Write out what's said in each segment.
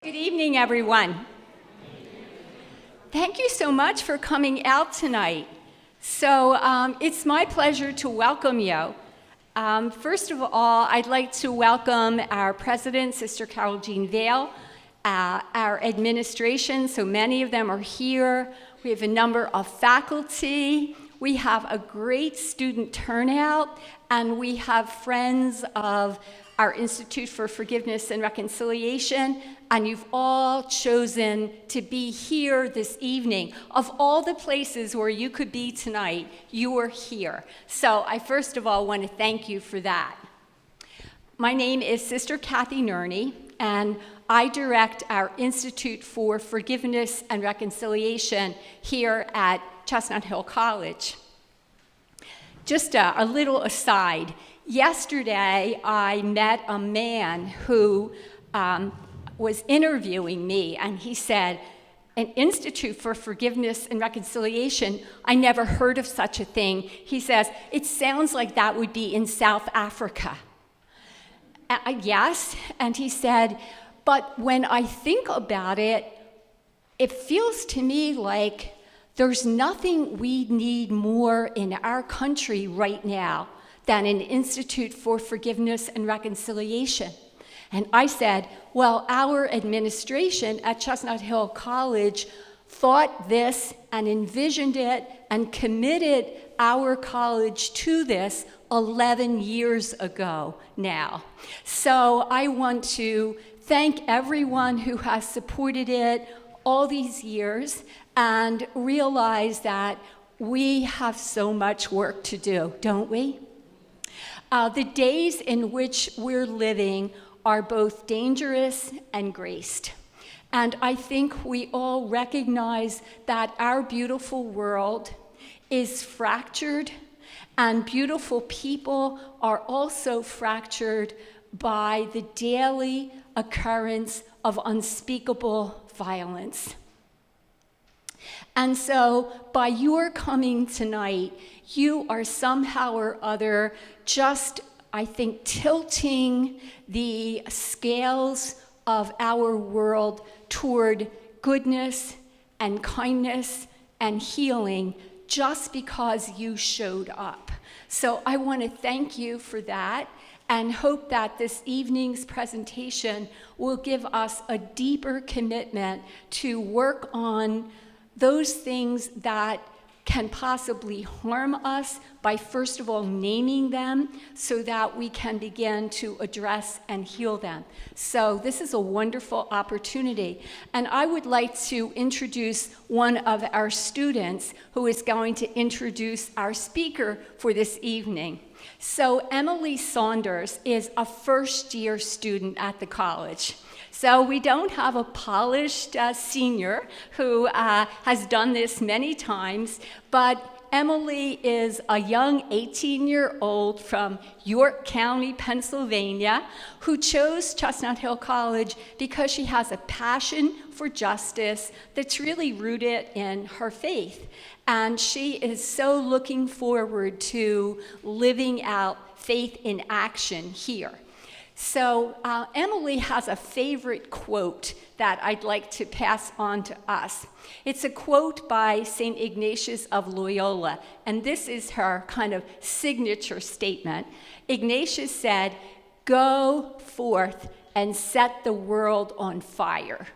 Good evening, everyone. Thank you so much for coming out tonight. So it's my pleasure to welcome you. First of all, I'd like to welcome our president, Sister Carol Jean Vale, our administration, so many of them are here. We have a number of faculty. We have a great student turnout, and we have friends of our Institute for Forgiveness and Reconciliation, and you've all chosen to be here this evening. Of all the places where you could be tonight, you are here. So I first of all want to thank you for that. My name is Sister Kathy Nerney, and I direct our Institute for Forgiveness and Reconciliation here at Chestnut Hill College. Just a little aside. Yesterday, I met a man who was interviewing me, and he said, an Institute for Forgiveness and Reconciliation, I never heard of such a thing. He says, it sounds like that would be in South Africa. Yes, and he said, but when I think about it, it feels to me like there's nothing we need more in our country right now than an Institute for Forgiveness and Reconciliation. And I said, well, our administration at Chestnut Hill College thought this and envisioned it and committed our college to this 11 years ago now. So I want to thank everyone who has supported it all these years and realize that we have so much work to do, don't we? The days in which we're living are both dangerous and graced. And I think we all recognize that our beautiful world is fractured, and beautiful people are also fractured by the daily occurrence of unspeakable violence. And so by your coming tonight, you are somehow or other just, I think, tilting the scales of our world toward goodness and kindness and healing just because you showed up. So I want to thank you for that and hope that this evening's presentation will give us a deeper commitment to work on those things that can possibly harm us by first of all naming them so that we can begin to address and heal them. So this is a wonderful opportunity. And I would like to introduce one of our students who is going to introduce our speaker for this evening. So Emily Saunders is a first-year student at the college. So we don't have a polished senior who has done this many times, but Emily is a young 18-year-old from York County, Pennsylvania, who chose Chestnut Hill College because she has a passion for justice that's really rooted in her faith. And she is so looking forward to living out faith in action here. So Emily has a favorite quote that I'd like to pass on to us. It's a quote by St. Ignatius of Loyola, and this is her kind of signature statement. Ignatius said, "Go forth and set the world on fire."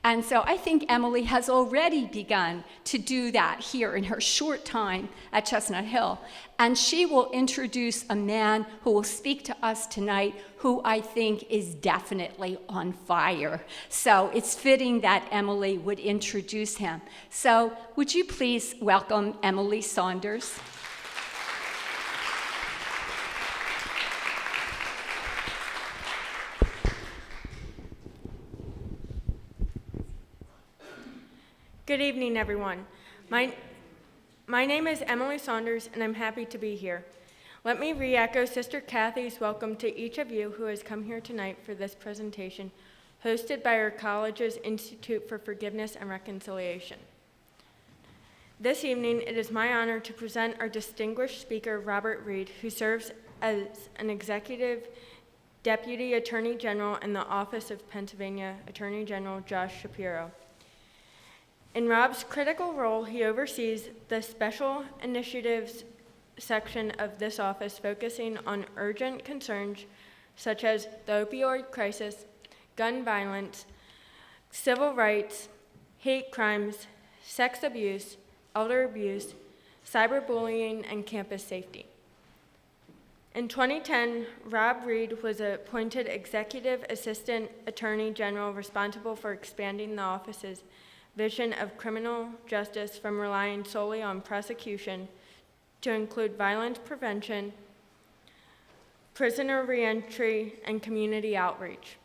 And so I think Emily has already begun to do that here in her short time at Chestnut Hill. And she will introduce a man who will speak to us tonight who I think is definitely on fire. So it's fitting that Emily would introduce him. So would you please welcome Emily Saunders? Good evening, everyone. My name is Emily Saunders, and I'm happy to be here. Let me re-echo Sister Kathy's welcome to each of you who has come here tonight for this presentation, hosted by our college's Institute for Forgiveness and Reconciliation. This evening, it is my honor to present our distinguished speaker, Robert Reed, who serves as an executive Deputy Attorney General in the Office of Pennsylvania Attorney General Josh Shapiro. In Rob's critical role, he oversees the Special Initiatives section of this office, focusing on urgent concerns such as the opioid crisis, gun violence, civil rights, hate crimes, sex abuse, elder abuse, cyberbullying, and campus safety. In 2010, Rob Reed was appointed Executive Assistant Attorney General responsible for expanding the office's vision of criminal justice from relying solely on prosecution to include violence prevention, prisoner reentry, and community outreach.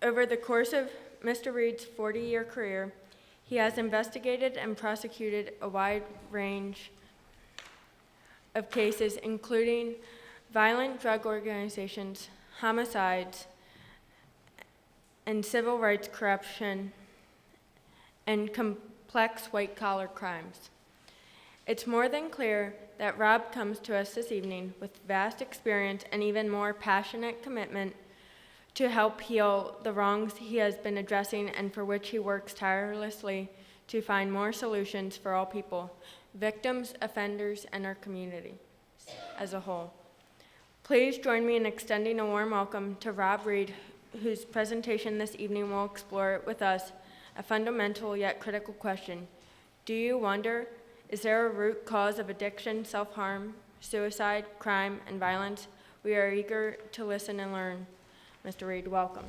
Over the course of Mr. Reed's 40-year career, he has investigated and prosecuted a wide range of cases, including violent drug organizations, homicides, and civil rights corruption, and complex white-collar crimes. It's more than clear that Rob comes to us this evening with vast experience and even more passionate commitment to help heal the wrongs he has been addressing and for which he works tirelessly to find more solutions for all people, victims, offenders, and our community as a whole. Please join me in extending a warm welcome to Rob Reed, whose presentation this evening will explore with us a fundamental yet critical question. Do you wonder, is there a root cause of addiction, self-harm, suicide, crime, and violence? We are eager to listen and learn. Mr. Reed, welcome.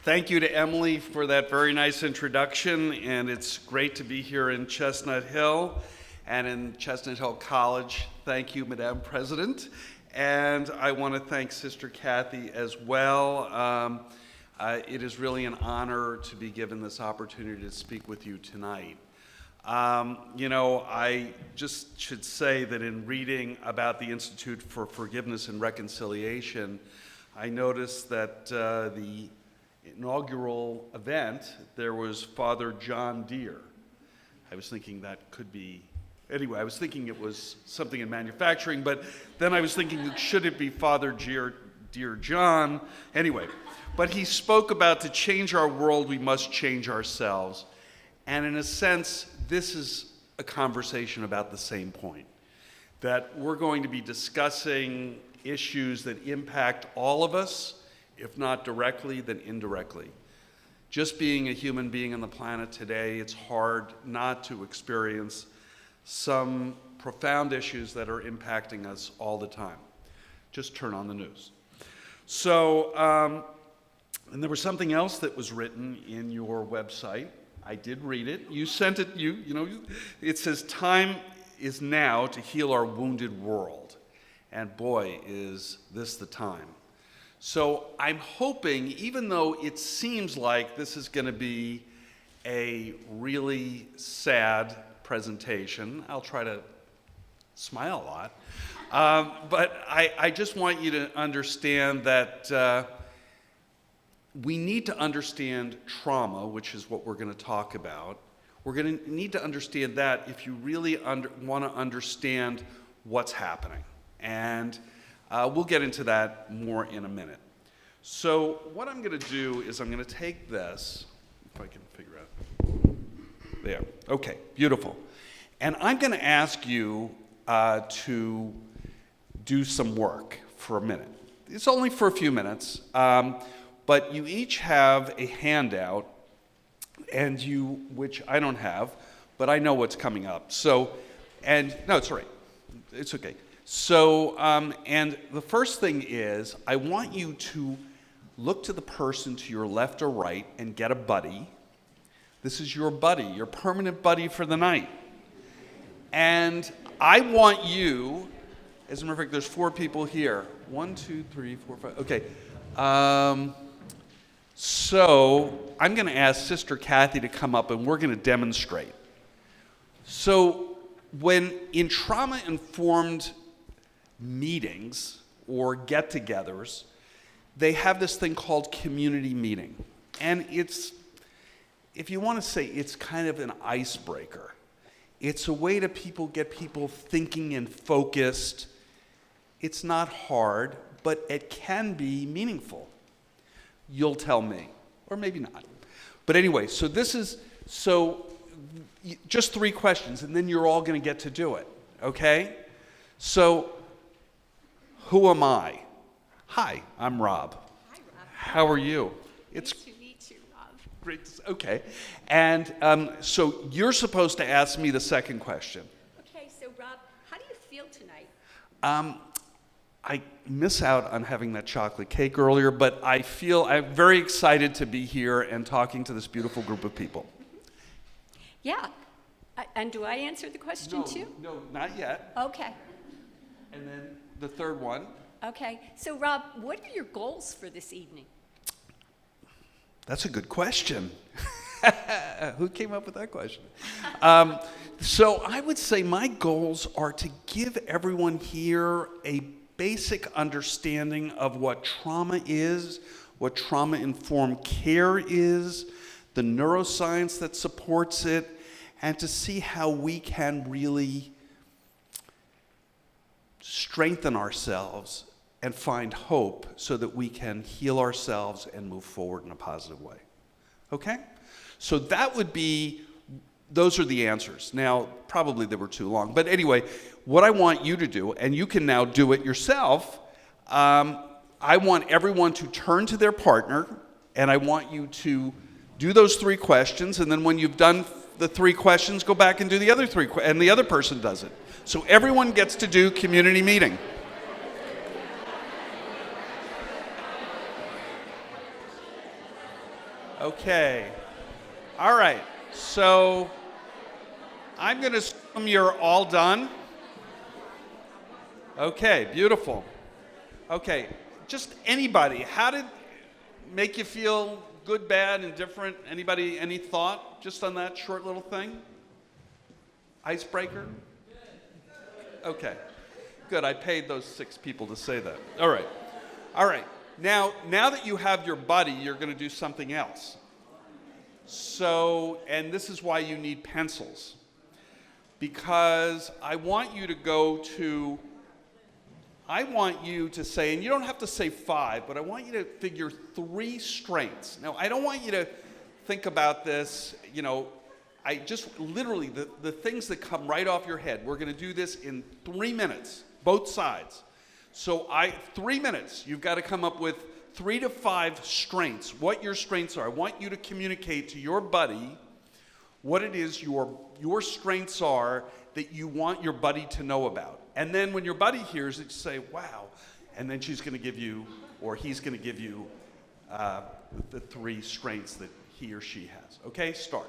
Thank you to Emily for that very nice introduction, and it's great to be here in Chestnut Hill and in Chestnut Hill College. Thank you, Madam President, and I want to thank Sister Kathy as well. It is really an honor to be given this opportunity to speak with you tonight. I just should say that in reading about the Institute for Forgiveness and Reconciliation, I noticed that the inaugural event, there was Father John Deere. I was thinking that could be, anyway, I was thinking it was something in manufacturing, but then I was thinking, should it be Father Deere John? Anyway, but he spoke about to change our world, we must change ourselves. And in a sense, this is a conversation about the same point, that we're going to be discussing issues that impact all of us, if not directly, then indirectly. Just being a human being on the planet today, it's hard not to experience some profound issues that are impacting us all the time. Just turn on the news. So, and there was something else that was written in your website. I did read it. You sent it, it says, time is now to heal our wounded world. And boy, is this the time. So I'm hoping, even though it seems like this is going to be a really sad presentation, I'll try to smile a lot, but I just want you to understand that we need to understand trauma, which is what we're going to talk about. We're going to need to understand that if you really want to understand what's happening. And we'll get into that more in a minute. So what I'm going to do is I'm going to take this, if I can figure out. There. Okay, beautiful. And I'm going to ask you to do some work for a minute. It's only for a few minutes, but you each have a handout, and which I don't have, but I know what's coming up. So, and no, it's all right. It's okay. So, and the first thing is, I want you to look to the person to your left or right and get a buddy. This is your buddy, your permanent buddy for the night. And I want you, as a matter of fact, there's 4 people here. 1, 2, 3, 4, 5, okay. So I'm going to ask Sister Kathy to come up and we're going to demonstrate. So when in trauma-informed meetings or get-togethers, they have this thing called community meeting. And it's if you want to say, it's kind of an icebreaker. It's a way to get people thinking and focused. It's not hard, but it can be meaningful. You'll tell me, or maybe not. But anyway, just 3 questions, and then you're all going to get to do it, okay? So, who am I? Hi, I'm Rob. Hi, Rob. How are you? It's Nice to meet you, Rob. great. Okay. And so you're supposed to ask me the second question. Okay, so Rob, how do you feel tonight? I miss out on having that chocolate cake earlier, but I'm very excited to be here and talking to this beautiful group of people. Yeah. And do I answer the question too? No, not yet. Okay. And then the third one. Okay. So Rob, what are your goals for this evening? That's a good question. Who came up with that question? So I would say my goals are to give everyone here a basic understanding of what trauma is, what trauma-informed care is, the neuroscience that supports it, and to see how we can really strengthen ourselves and find hope so that we can heal ourselves and move forward in a positive way. Okay? So those are the answers. Now, probably they were too long, but anyway, what I want you to do, and you can now do it yourself, I want everyone to turn to their partner, and I want you to do those 3 questions, and then when you've done the 3 questions, go back and do the other 3, and the other person does it. So everyone gets to do community meeting. Okay. All right. So I'm going to assume you're all done. Okay, beautiful. Okay, just anybody. How did it make you feel? Good, bad, indifferent? Anybody, any thought just on that short little thing? Icebreaker? Okay, good. I paid those 6 people to say that. All right. All right. Now that you have your buddy, you're going to do something else. So, and this is why you need pencils. Because I want you to say, and you don't have to say 5, but I want you to figure 3 strengths. Now, I don't want you to think about this, I just literally, the things that come right off your head. We're going to do this in 3 minutes, both sides. So 3 minutes, you've got to come up with 3 to 5 strengths, what your strengths are. I want you to communicate to your buddy what it is your strengths are that you want your buddy to know about. And then when your buddy hears it, you say, wow. And then she's going to give you, or he's going to give you the 3 strengths that he or she has. Okay, start.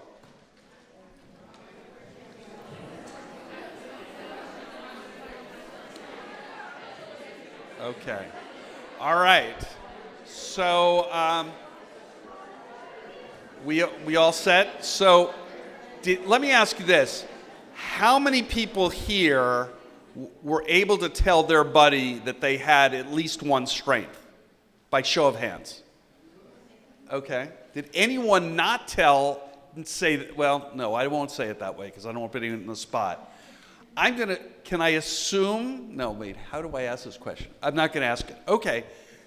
Okay. All right. So we all set? So let me ask you this. How many people here were able to tell their buddy that they had at least one strength? By show of hands. Okay. Did anyone not tell and say that? Well, no, I won't say it that way because I don't want to put anyone in the spot. Can I assume? No, wait, how do I ask this question? I'm not going to ask it. Okay.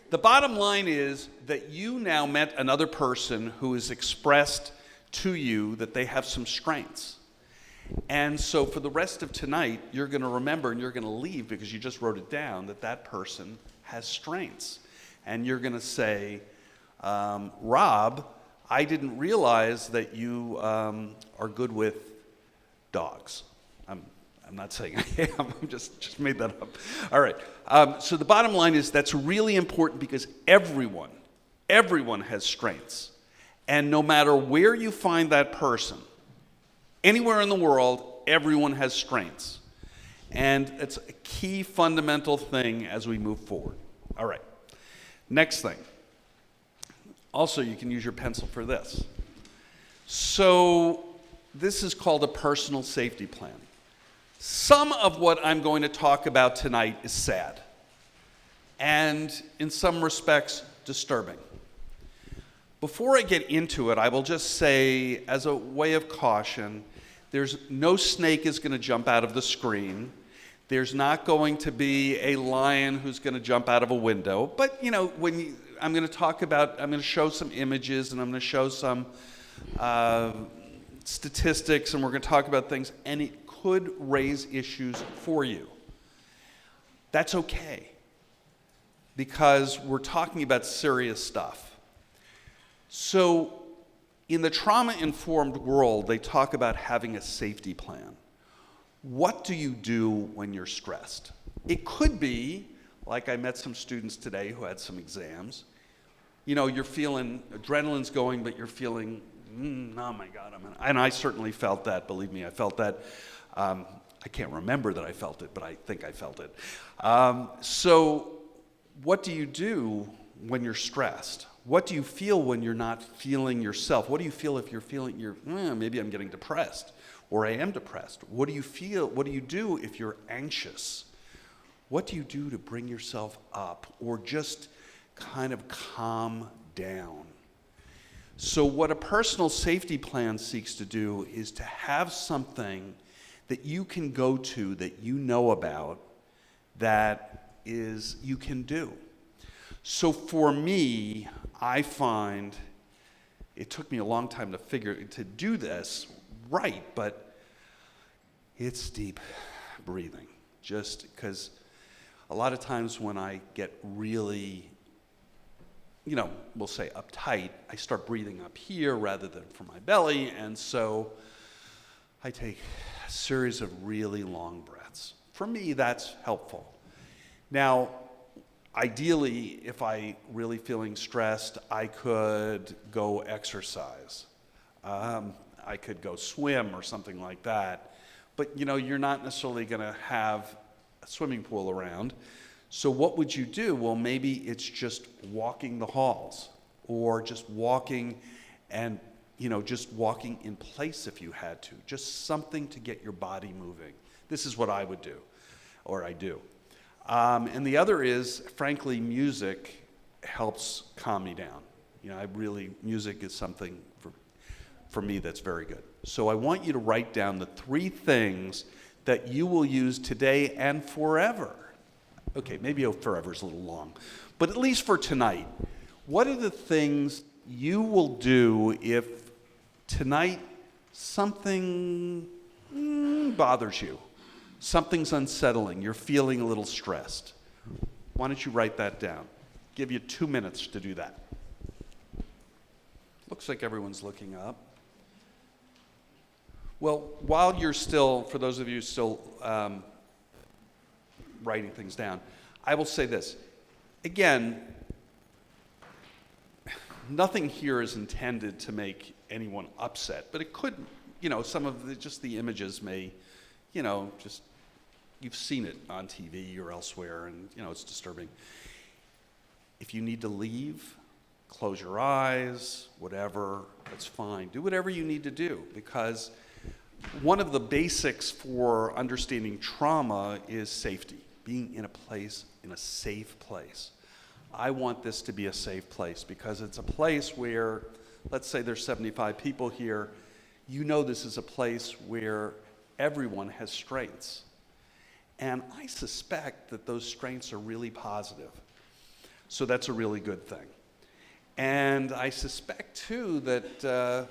The bottom line is that you now met another person who has expressed to you that they have some strengths. And so for the rest of tonight, you're going to remember and you're going to leave because you just wrote it down that person has strengths. And you're going to say, Rob, I didn't realize that you are good with dogs. I'm not saying I am, I just made that up. All right, so the bottom line is that's really important because everyone has strengths. And no matter where you find that person, anywhere in the world, everyone has strengths. And it's a key fundamental thing as we move forward. All right, next thing. Also, you can use your pencil for this. So this is called a personal safety plan. Some of what I'm going to talk about tonight is sad and in some respects disturbing. Before I get into it, I will just say, as a way of caution, there's no snake is going to jump out of the screen. There's not going to be a lion who's going to jump out of a window. But, I'm going to show some images, and I'm going to show some statistics, and we're going to talk about things, and it could raise issues for you. That's okay, because we're talking about serious stuff. So, in the trauma-informed world, they talk about having a safety plan. What do you do when you're stressed? It could be, like I met some students today who had some exams. You're feeling, adrenaline's going, but you're feeling, oh my God. And I certainly felt that, believe me, I felt that. I can't remember that I felt it, but I think I felt it. So what do you do when you're stressed? What do you feel when you're not feeling yourself? What do you feel if you're feeling, maybe I'm getting depressed, or I am depressed? What do you feel? What do you do if you're anxious? What do you do to bring yourself up, or just kind of calm down? So what a personal safety plan seeks to do is to have something that you can go to, that you know about, that is you can do. So for me, I find it took me a long time to do this right, but it's deep breathing. Just because a lot of times when I get really, we'll say uptight, I start breathing up here rather than from my belly, and so I take a series of really long breaths. For me, that's helpful. Now, ideally, if I really feeling stressed, I could go exercise. I could go swim or something like that. But you're not necessarily going to have a swimming pool around. So what would you do? Well, maybe it's just walking the halls, or just walking and just walking in place if you had to. Just something to get your body moving. This is what I would do, or I do. And the other is, frankly, music helps calm me down. Music is something for me that's very good. So I want you to write down the 3 things that you will use today and forever. Okay, maybe forever is a little long, but at least for tonight. What are the things you will do if tonight something bothers you? Something's unsettling, you're feeling a little stressed. Why don't you write that down? Give you 2 minutes to do that. Looks like everyone's looking up. Well, while you're still, for those of you still writing things down, I will say this. Again, nothing here is intended to make anyone upset, but it could, some of the images may, just, you've seen it on TV or elsewhere, and, it's disturbing. If you need to leave, close your eyes, whatever, that's fine. Do whatever you need to do, because one of the basics for understanding trauma is safety, being in a safe place. I want this to be a safe place, because it's a place where, let's say there's 75 people here, this is a place where everyone has strengths. And I suspect that those strengths are really positive. So that's a really good thing. And I suspect, too, that,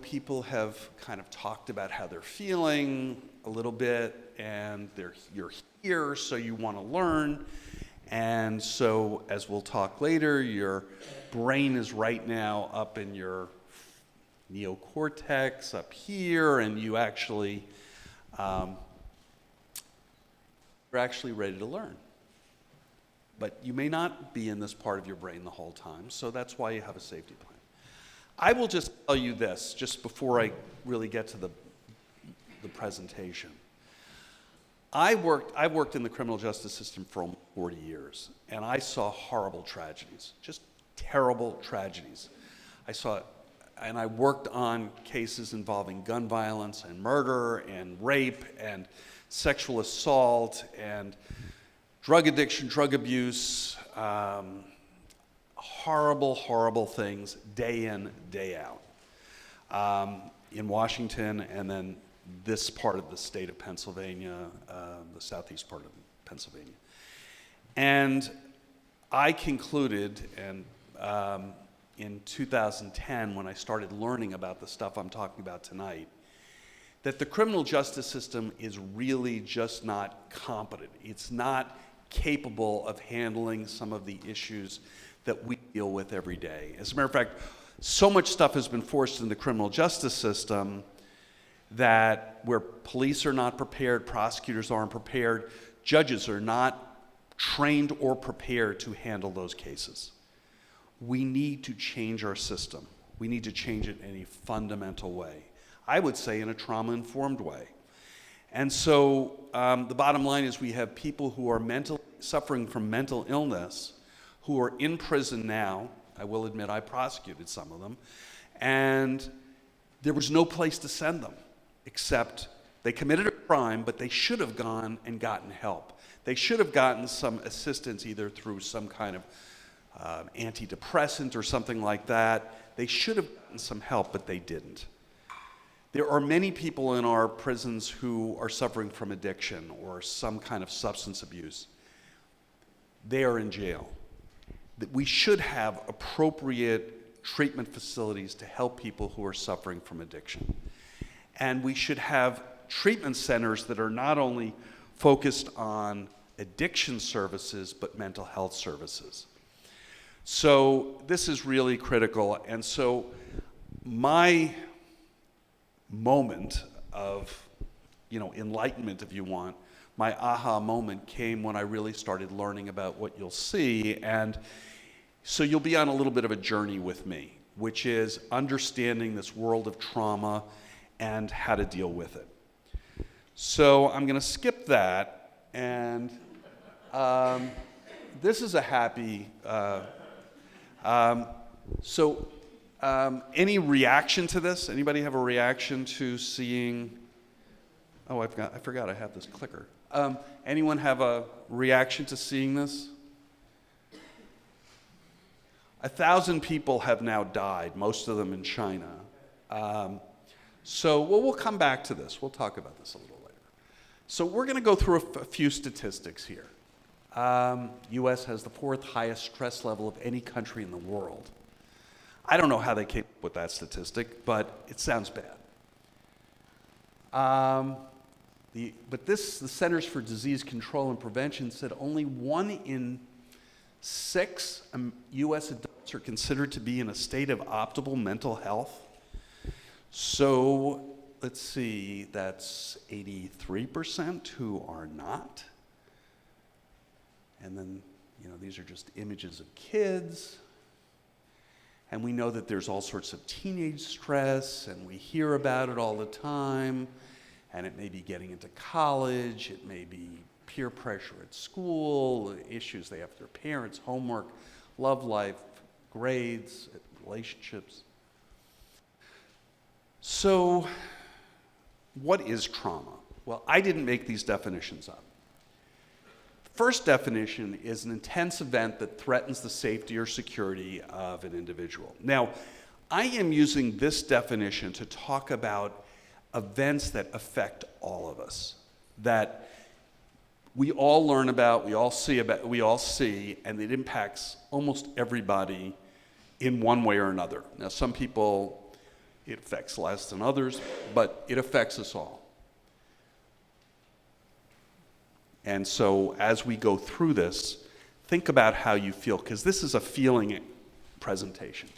people have kind of talked about how they're feeling a little bit, and you're here, so you want to learn. And so, as we'll talk later, your brain is right now up in your neocortex up here, and you're actually ready to learn. But you may not be in this part of your brain the whole time, so that's why you have a safety plan. I will just tell you this, just before I really get to the presentation. I've worked in the criminal justice system for almost 40 years, and I saw horrible tragedies, just terrible tragedies. And I worked on cases involving gun violence and murder and rape and sexual assault and drug addiction, drug abuse, horrible, horrible things day in, day out. In Washington, and then this part of the state of Pennsylvania, the southeast part of Pennsylvania. And I concluded, and in 2010, when I started learning about the stuff I'm talking about tonight, that the criminal justice system is really just not competent. It's not capable of handling some of the issues that we deal with every day. As a matter of fact, so much stuff has been forced in the criminal justice system that where police are not prepared, prosecutors aren't prepared, judges are not trained or prepared to handle those cases. We need to change our system. We need to change it in a fundamental way. I would say in a trauma-informed way. And so the bottom line is we have people who are suffering from mental illness who are in prison now. I will admit I prosecuted some of them, and there was no place to send them except they committed a crime, but they should have gone and gotten help. They should have gotten some assistance either through some kind of antidepressant or something like that. They should have gotten some help, but they didn't. There are many people in our prisons who are suffering from addiction or some kind of substance abuse. They are in jail. That we should have appropriate treatment facilities to help people who are suffering from addiction. And we should have treatment centers that are not only focused on addiction services, but mental health services. So this is really critical. And so my moment of, enlightenment, if you want, my aha moment came when I really started learning about what you'll see. And so you'll be on a little bit of a journey with me, which is understanding this world of trauma and how to deal with it. So I'm going to skip that, and this is a happy. Any reaction to this? Anybody have a reaction to seeing? Oh, I forgot I have this clicker. Anyone have a reaction to seeing this? 1,000 people have now died, most of them in China. We'll come back to this. We'll talk about this a little later. So we're going to go through a few statistics here. U.S. has the 4th highest stress level of any country in the world. I don't know how they came up with that statistic, but it sounds bad. The Centers for Disease Control and Prevention said only 1 in 6 U.S. adults are considered to be in a state of optimal mental health. So let's see, that's 83% who are not. And then, these are just images of kids. And we know that there's all sorts of teenage stress, and we hear about it all the time. And it may be getting into college, it may be peer pressure at school, issues they have with their parents, homework, love life, grades, relationships. So, what is trauma? Well, I didn't make these definitions up. First definition is an intense event that threatens the safety or security of an individual. Now, I am using this definition to talk about events that affect all of us, that we all learn about, we all see, and it impacts almost everybody in one way or another. Now, some people, it affects less than others, but it affects us all. And so as we go through this, think about how you feel, because this is a feeling presentation.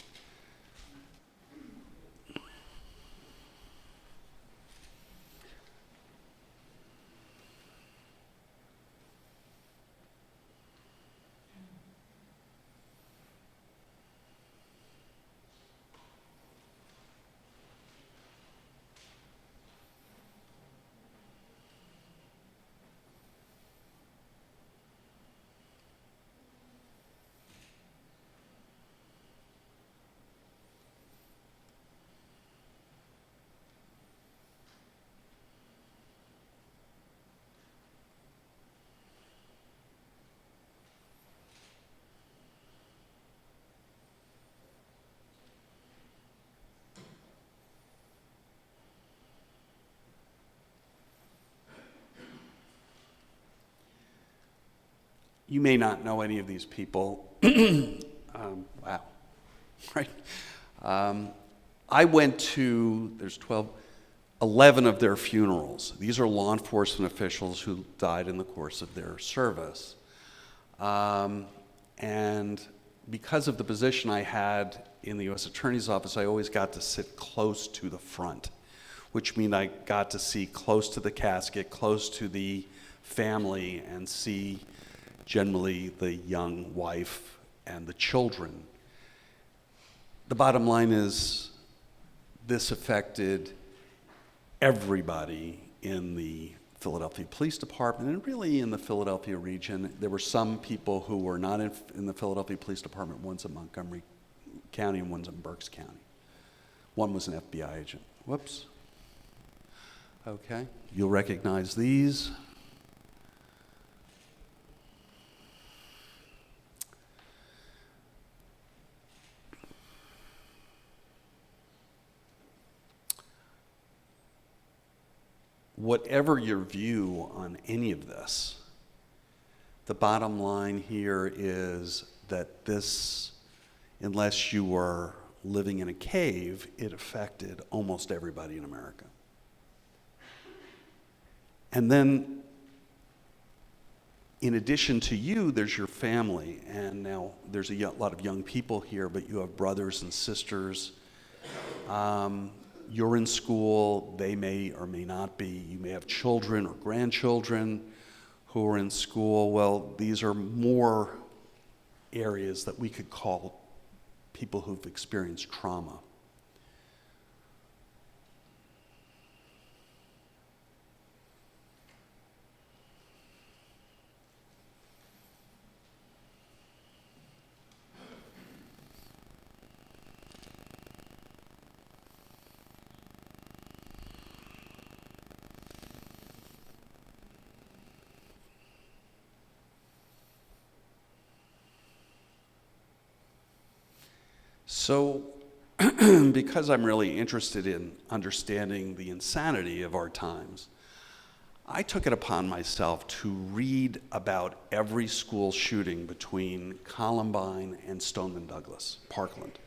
You may not know any of these people. Wow, right? I went to, there's 11 of their funerals. These are law enforcement officials who died in the course of their service. And because of the position I had in the U.S. Attorney's Office, I always got to sit close to the front, which means I got to see close to the casket, close to the family, and see generally the young wife and the children. The bottom line is this affected everybody in the Philadelphia Police Department and really in the Philadelphia region. There were some people who were not in the Philadelphia Police Department. One's in Montgomery County and one's in Berks County. One was an FBI agent. Whoops. Okay, you'll recognize these. Whatever your view on any of this, the bottom line here is that this, unless you were living in a cave, it affected almost everybody in America. And then, in addition to you, there's your family. And now there's a lot of young people here, but you have brothers and sisters. You're in school, they may or may not be. You may have children or grandchildren who are in school. Well, these are more areas that we could call people who've experienced trauma. So, because I'm really interested in understanding the insanity of our times, I took it upon myself to read about every school shooting between Columbine and Stoneman Douglas, Parkland.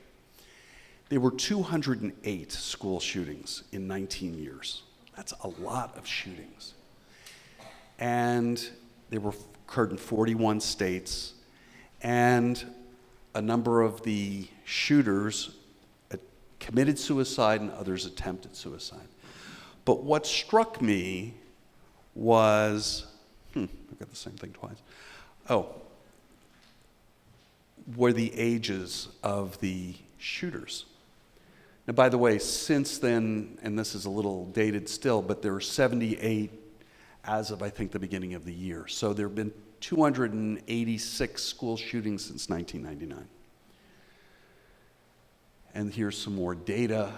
There were 208 school shootings in 19 years. That's a lot of shootings. And they were occurred in 41 states, and a number of the shooters committed suicide and others attempted suicide. But what struck me was, I've got the same thing twice. Were the ages of the shooters. Now, by the way, since then, and this is a little dated still, but there are 78 as of, I think, the beginning of the year. So there have been 286 school shootings since 1999. And here's some more data.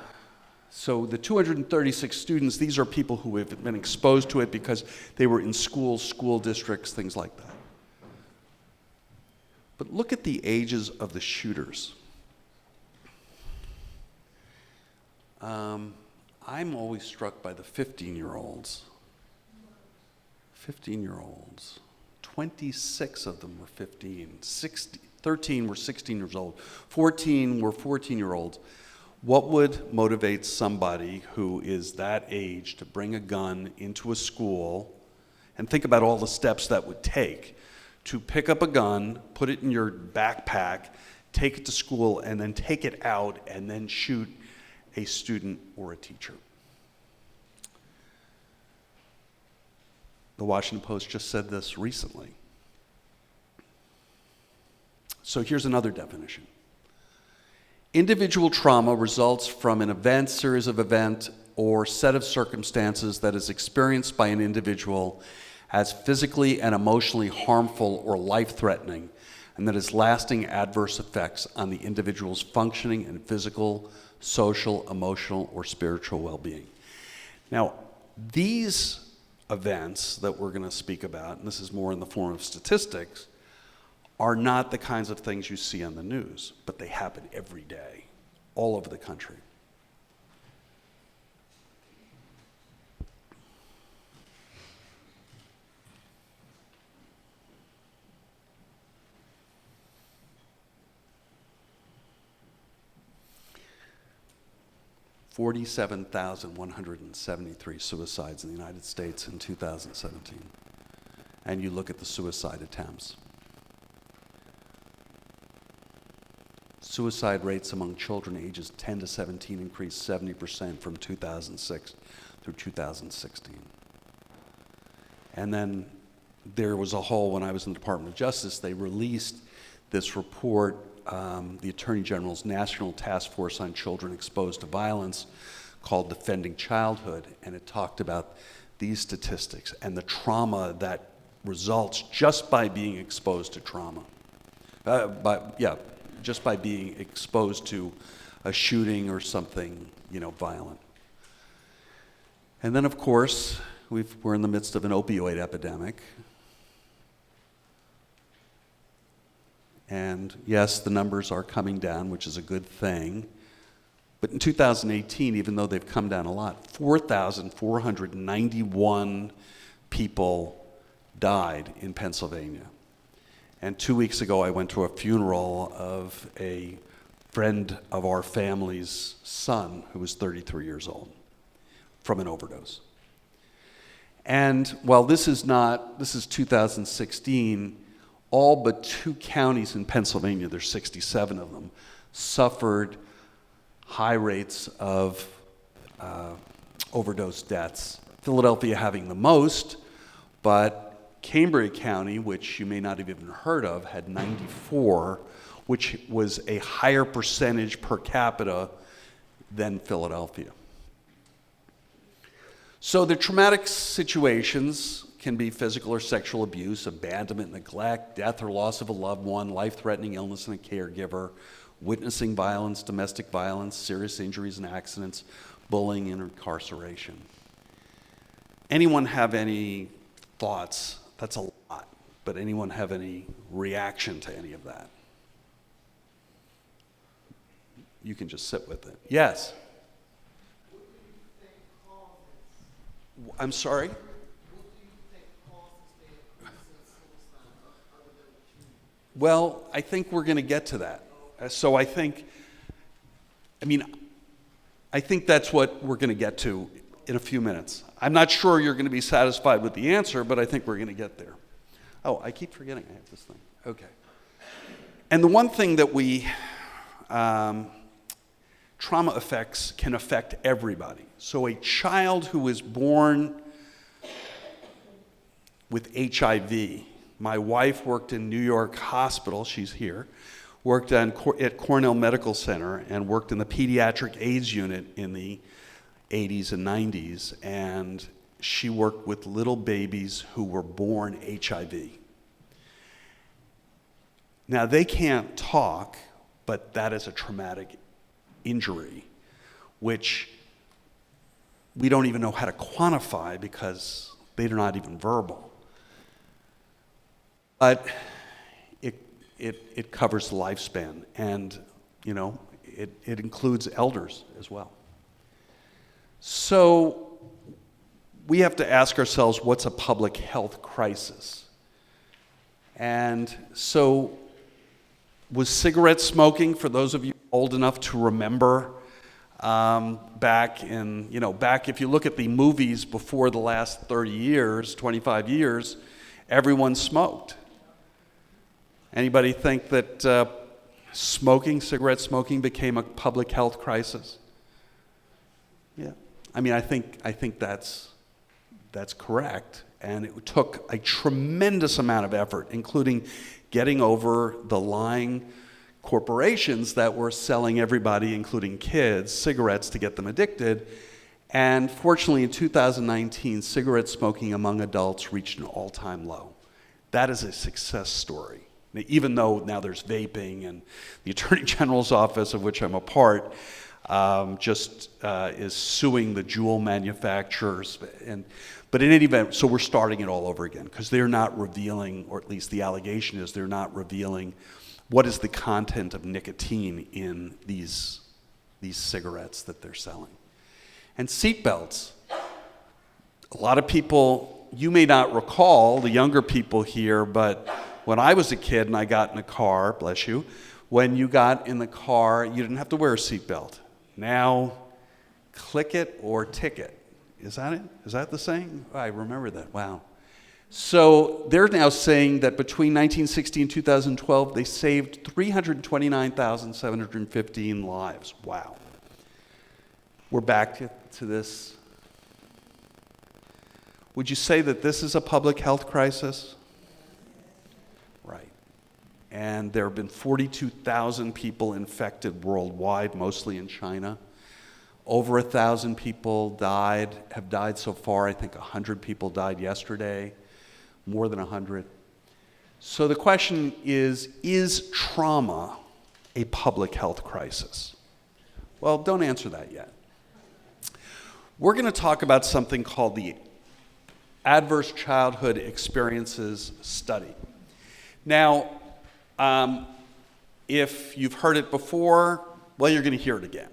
So the 236 students, these are people who have been exposed to it because they were in schools, school districts, things like that. But look at the ages of the shooters. I'm always struck by the 15-year-olds. 15-year-olds. 26 of them were 15. 13 were 16 years old. 14 were 14-year-olds. What would motivate somebody who is that age to bring a gun into a school, and think about all the steps that would take, to pick up a gun, put it in your backpack, take it to school, and then take it out and then shoot a student or a teacher? The Washington Post just said this recently. So here's another definition. Individual trauma results from an event, series of events, or set of circumstances that is experienced by an individual as physically and emotionally harmful or life-threatening, and that has lasting adverse effects on the individual's functioning and physical, social, emotional, or spiritual well-being. Now, these events that we're going to speak about, and this is more in the form of statistics, are not the kinds of things you see on the news, but they happen every day, all over the country. 47,173 suicides in the United States in 2017. And you look at the suicide attempts. Suicide rates among children ages 10 to 17 increased 70% from 2006 through 2016. And then there was a whole, when I was in the Department of Justice, they released this report, the Attorney General's National Task Force on Children Exposed to Violence, called Defending Childhood, and it talked about these statistics and the trauma that results just by being exposed to trauma. Just by being exposed to a shooting or something, violent. And then, of course, we're in the midst of an opioid epidemic. And yes, the numbers are coming down, which is a good thing. But in 2018, even though they've come down a lot, 4,491 people died in Pennsylvania. And 2 weeks ago, I went to a funeral of a friend of our family's son who was 33 years old from an overdose. And while this is 2016, all but 2 counties in Pennsylvania, there's 67 of them, suffered high rates of overdose deaths. Philadelphia having the most, but Cambria County, which you may not have even heard of, had 94, which was a higher percentage per capita than Philadelphia. So the traumatic situations can be physical or sexual abuse, abandonment, neglect, death or loss of a loved one, life-threatening illness in a caregiver, witnessing violence, domestic violence, serious injuries and accidents, bullying, and incarceration. Anyone have any thoughts? That's a lot, but anyone have any reaction to any of that? You can just sit with it. Yes? What do you think causes? I'm sorry? What do you think causes the increase in suicide other than what you? Well, I think we're going to get to that. So I think that's what we're going to get to in a few minutes. I'm not sure you're going to be satisfied with the answer, but I think we're going to get there. Oh, I keep forgetting I have this thing. Okay. And the one thing that trauma effects can affect everybody. So a child who is born with HIV, my wife worked in New York Hospital, she's here, worked at Cornell Medical Center and worked in the pediatric AIDS unit in the 80s and 90s, and she worked with little babies who were born HIV. Now, they can't talk, but that is a traumatic injury, which we don't even know how to quantify because they're not even verbal. But it covers the lifespan, and it includes elders as well. So we have to ask ourselves, what's a public health crisis? And so was cigarette smoking, for those of you old enough to remember, back if you look at the movies before the last 30 years, 25 years, everyone smoked. Anybody think that cigarette smoking became a public health crisis? Yeah. I think that's correct, and it took a tremendous amount of effort, including getting over the lying corporations that were selling everybody, including kids, cigarettes to get them addicted. And fortunately, in 2019, cigarette smoking among adults reached an all-time low. That is a success story. Even though now there's vaping, and the Attorney General's office, of which I'm a part, is suing the Juul manufacturers. But in any event, so we're starting it all over again because they're not revealing, or at least the allegation is they're not revealing what is the content of nicotine in these cigarettes that they're selling. And seatbelts. A lot of people, you may not recall, the younger people here, but when I was a kid and I got in a car, bless you, when you got in the car, you didn't have to wear a seatbelt. Now, Click it or ticket. Is that it? Is that the saying? I remember that. Wow. So they're now saying that between 1960 and 2012, they saved 329,715 lives. Wow. We're back to this. Would you say that this is a public health crisis? Right. And there have been 42,000 people infected worldwide, mostly in China. Over 1,000 people have died so far. I think 100 people died yesterday, more than 100. So the question is trauma a public health crisis? Well, don't answer that yet. We're going to talk about something called the Adverse Childhood Experiences Study. Now, if you've heard it before, well, you're going to hear it again.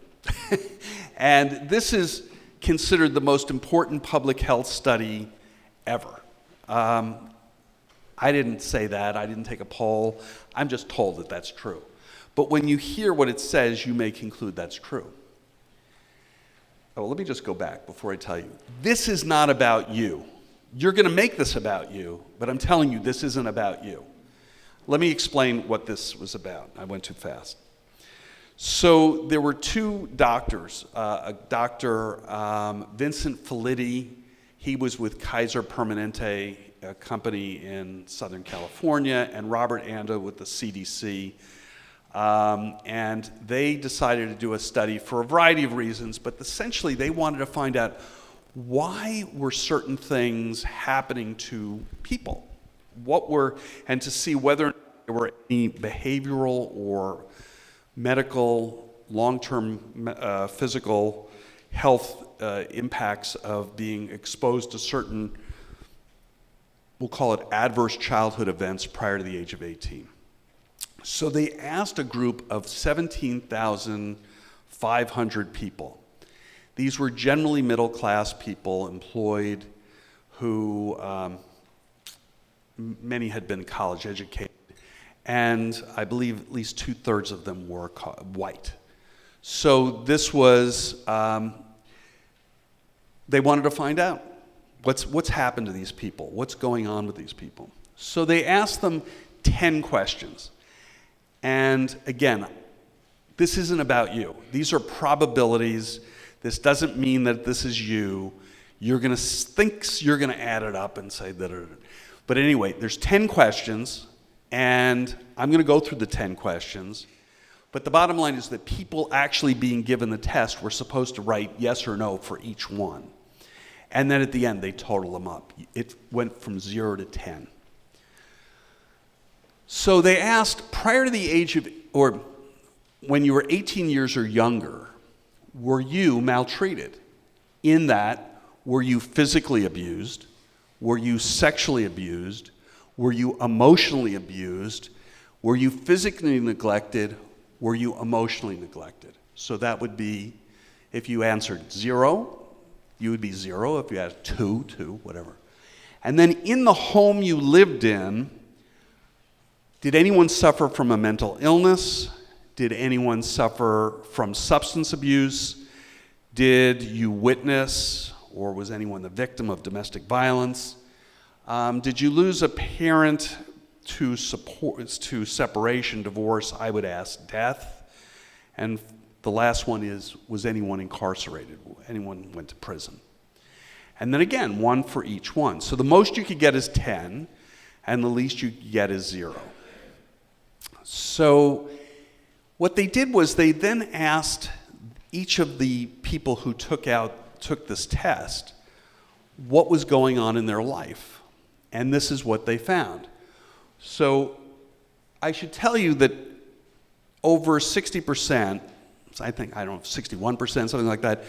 And this is considered the most important public health study ever. I didn't say that. I didn't take a poll. I'm just told that that's true. But when you hear what it says, you may conclude that's true. Oh, let me just go back before I tell you. This is not about you. You're going to make this about you, but I'm telling you, this isn't about you. Let me explain what this was about. I went too fast. So there were two doctors, Dr. Vincent Felitti. He was with Kaiser Permanente, a company in Southern California, and Robert Anda with the CDC. And they decided to do a study for a variety of reasons, but essentially they wanted to find out why were certain things happening to people? And to see whether there were any behavioral or medical, long-term physical health impacts of being exposed to certain, we'll call it adverse childhood events prior to the age of 18. So they asked a group of 17,500 people. These were generally middle-class people employed who, many had been college educated, and I believe at least 2/3 of them were white. So this was, they wanted to find out what's happened to these people, what's going on with these people. So they asked them 10 questions. And again, this isn't about you. These are probabilities. This doesn't mean that this is you. You're going to think you're going to add it up and say that. But anyway, there's 10 questions. And I'm going to go through the 10 questions. But the bottom line is that people actually being given the test were supposed to write yes or no for each one. And then at the end, they total them up. It went from 0 to 10. So they asked, prior to the age of, or when you were 18 years or younger, were you maltreated? In that, were you physically abused? Were you sexually abused? Were you emotionally abused? Were you physically neglected? Were you emotionally neglected? So that would be, if you answered 0, you would be 0. If you had 2, whatever. And then in the home you lived in, did anyone suffer from a mental illness? Did anyone suffer from substance abuse? Did you witness, or was anyone the victim of domestic violence? Did you lose a parent to separation, divorce? I would ask death. And the last one is, was anyone incarcerated? Anyone went to prison? And then again, 1 for each one. So the most you could get is 10, and the least you could get is 0. So what they did was they then asked each of the people who took this test what was going on in their life. And this is what they found. So I should tell you that over 60%, I think, 61%, something like that,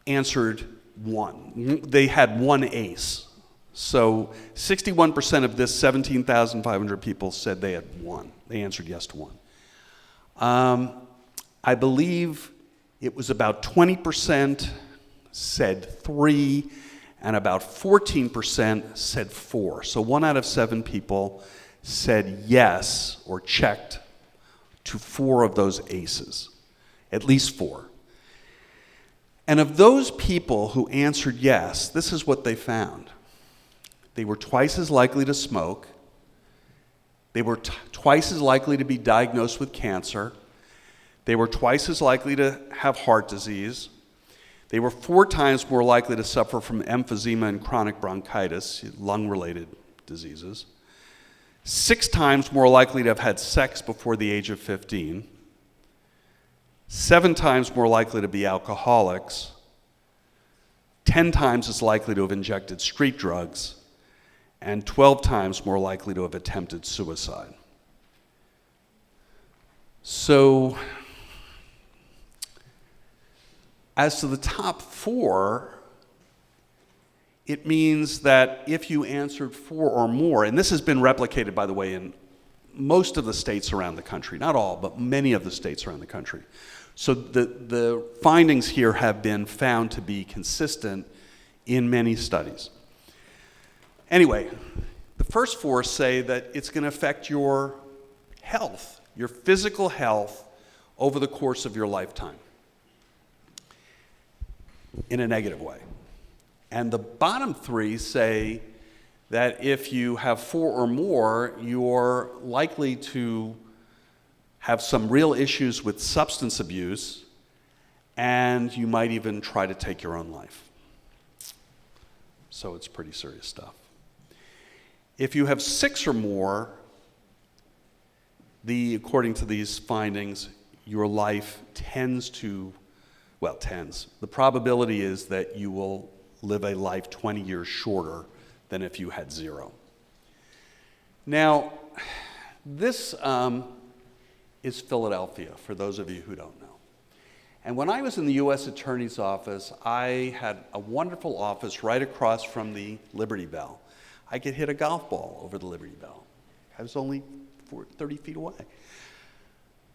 answered 1. They had 1 ace. So 61% of this 17,500 people said they had 1. They answered yes to 1. I believe it was about 20% said 3, and about 14% said 4. So 1 out of 7 people said yes or checked to 4 of those aces, at least 4. And of those people who answered yes, this is what they found. They were twice as likely to smoke. They were twice as likely to be diagnosed with cancer. They were twice as likely to have heart disease. They were 4 times more likely to suffer from emphysema and chronic bronchitis, lung-related diseases. 6 times more likely to have had sex before the age of 15. 7 times more likely to be alcoholics. 10 times as likely to have injected street drugs. And 12 times more likely to have attempted suicide. So, as to the top 4, it means that if you answered 4 or more, and this has been replicated, by the way, in most of the states around the country, not all, but many of the states around the country. So the findings here have been found to be consistent in many studies. Anyway, the first 4 say that it's going to affect your health, your physical health, over the course of your lifetime in a negative way. And the bottom 3 say that if you have 4 or more, you're likely to have some real issues with substance abuse, and you might even try to take your own life. So it's pretty serious stuff. If you have 6 or more, according to these findings, your life the probability is that you will live a life 20 years shorter than if you had 0. Now, this is Philadelphia, for those of you who don't know. And when I was in the U.S. Attorney's Office, I had a wonderful office right across from the Liberty Bell. I could hit a golf ball over the Liberty Bell. I was only 30 feet away.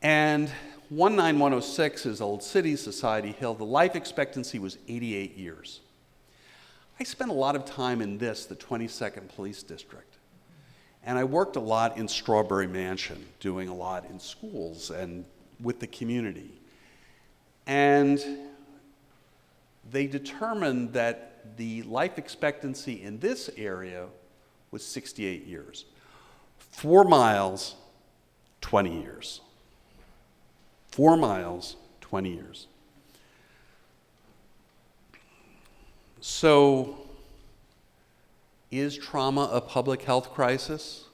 And 19106 is Old City, Society Hill. The life expectancy was 88 years. I spent a lot of time in the 22nd Police District. And I worked a lot in Strawberry Mansion, doing a lot in schools and with the community. And they determined that the life expectancy in this area was 68 years. 4 miles, 20 years. 4 miles, 20 years. So, is trauma a public health crisis?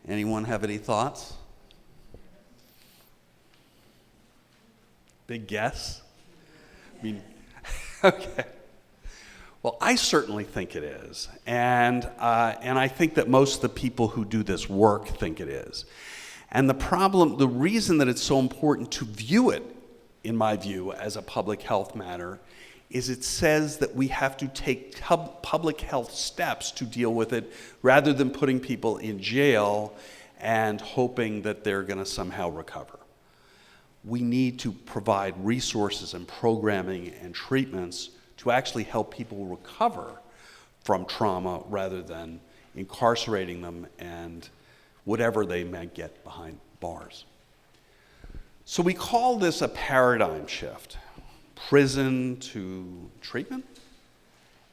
Anyone have any thoughts? Big guess? I mean, okay. Well, I certainly think it is, and I think that most of the people who do this work think it is. And the reason that it's so important to view it, in my view, as a public health matter, is it says that we have to take public health steps to deal with it, rather than putting people in jail and hoping that they're going to somehow recover. We need to provide resources and programming and treatments to actually help people recover from trauma, rather than incarcerating them and whatever they might get behind bars. So we call this a paradigm shift, prison to treatment.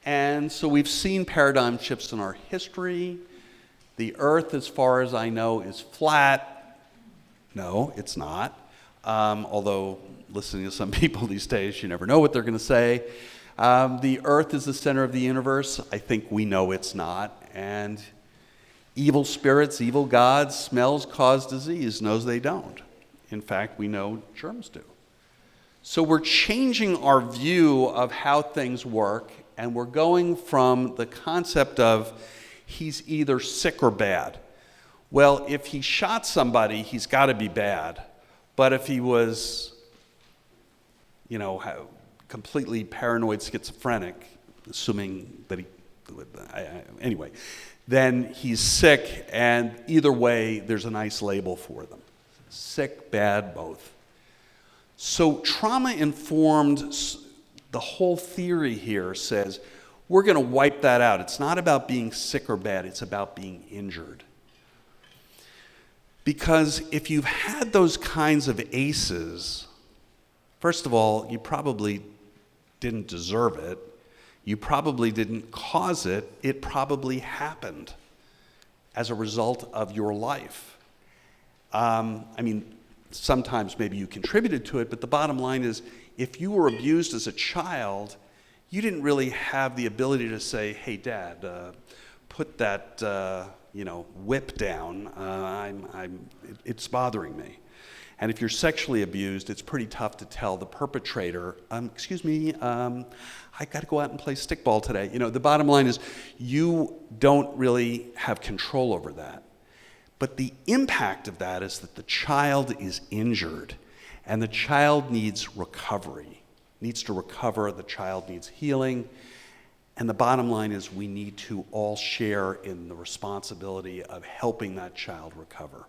And so we've seen paradigm shifts in our history. The earth, as far as I know, is flat. No, it's not. Although listening to some people these days, you never know what they're going to say. The earth is the center of the universe. I think we know it's not. And evil spirits, evil gods, smells cause disease. Knows they don't. In fact, we know germs do. So we're changing our view of how things work, and we're going from the concept of he's either sick or bad. Well, if he shot somebody, he's got to be bad. But if he was, completely paranoid schizophrenic, assuming that anyway, then he's sick, and either way, there's a nice label for them. Sick, bad, both. So trauma-informed, the whole theory here says, we're going to wipe that out. It's not about being sick or bad, it's about being injured. Because if you've had those kinds of ACEs, first of all, you probably didn't deserve it. You probably didn't cause it. It probably happened as a result of your life. I mean, sometimes maybe you contributed to it, but the bottom line is, if you were abused as a child, you didn't really have the ability to say, hey, Dad, put that whip down. It's bothering me. And if you're sexually abused, it's pretty tough to tell the perpetrator, excuse me, I got to go out and play stickball today. The bottom line is you don't really have control over that. But the impact of that is that the child is injured, and the child needs recovery, needs to recover, the child needs healing. And the bottom line is we need to all share in the responsibility of helping that child recover.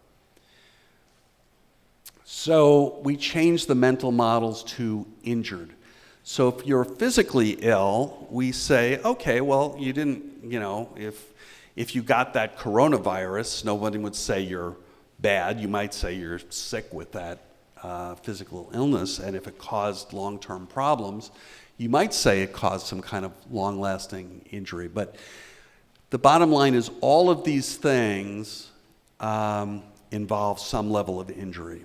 So we changed the mental models to injured. So if you're physically ill, we say, okay, well, you didn't, if you got that coronavirus, nobody would say you're bad. You might say you're sick with that physical illness, and if it caused long-term problems, you might say it caused some kind of long-lasting injury. But the bottom line is all of these things involve some level of injury.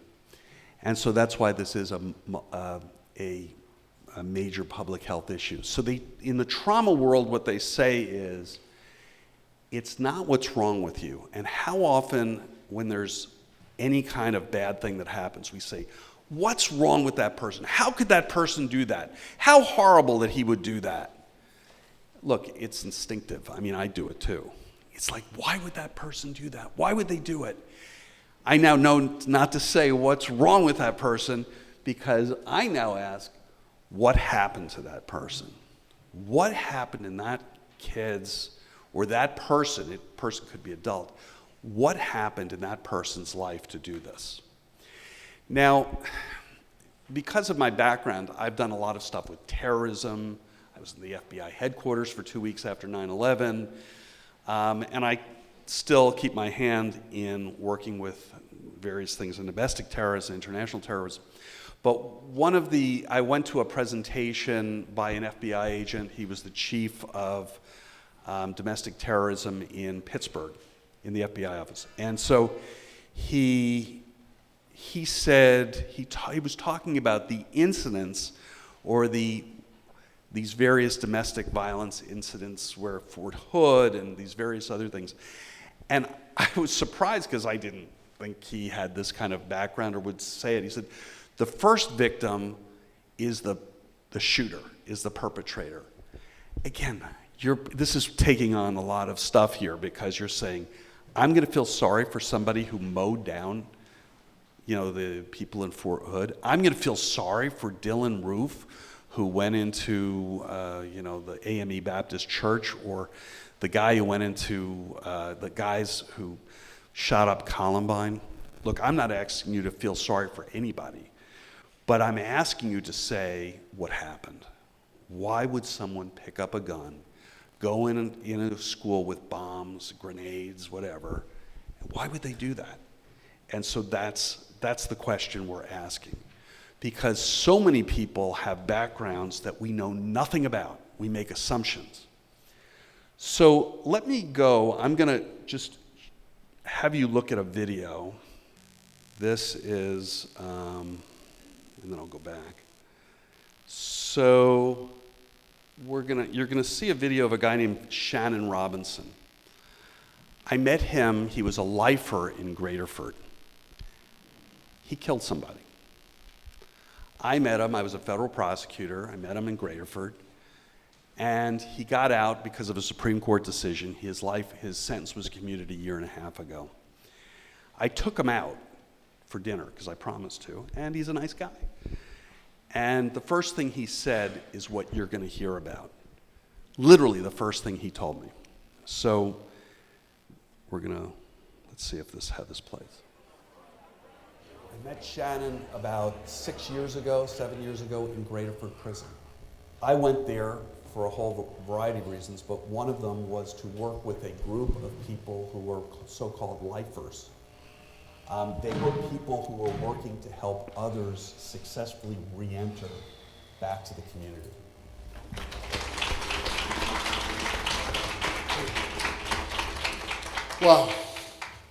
And so that's why this is a major public health issue. So in the trauma world, what they say is, it's not what's wrong with you. And how often when there's any kind of bad thing that happens, we say, what's wrong with that person? How could that person do that? How horrible that he would do that? Look, it's instinctive. I mean, I do it too. It's like, why would that person do that? Why would they do it? I now know not to say what's wrong with that person, because I now ask, what happened to that person? What happened in that kid's, or that person, a person could be adult, what happened in that person's life to do this? Now, because of my background, I've done a lot of stuff with terrorism. I was in the FBI headquarters for 2 weeks after 9/11, and I still keep my hand in working with various things in domestic terrorism, international terrorism. But I went to a presentation by an FBI agent. He was the chief of domestic terrorism in Pittsburgh, in the FBI office. And so he said, he was talking about the incidents or these various domestic violence incidents where Fort Hood and these various other things. And I was surprised because I didn't think he had this kind of background or would say it. He said, the first victim is the shooter, is the perpetrator. Again, this is taking on a lot of stuff here, because you're saying, I'm going to feel sorry for somebody who mowed down, the people in Fort Hood. I'm going to feel sorry for Dylan Roof, who went into, the AME Baptist Church, or the guy who went into, the guys who shot up Columbine. Look, I'm not asking you to feel sorry for anybody, but I'm asking you to say what happened. Why would someone pick up a gun, go in a school with bombs, grenades, whatever? Why would they do that? And so that's the question we're asking, because so many people have backgrounds that we know nothing about. We make assumptions. So let me go. I'm going to just have you look at a video. This is, and then I'll go back. So you're gonna see a video of a guy named Shannon Robinson. I met him. He was a lifer in Graterford. He killed somebody. I met him. I was a federal prosecutor. I met him in Graterford. And he got out because of a Supreme Court decision. His sentence was commuted a year and a half ago. I took him out for dinner because I promised to, and he's a nice guy. And the first thing he said is what you're going to hear about. Literally the first thing he told me. So let's see if how this plays. I met Shannon about 7 years ago in Graterford Prison. I went there for a whole variety of reasons, but one of them was to work with a group of people who were so-called lifers. They were people who were working to help others successfully re-enter back to the community. Well,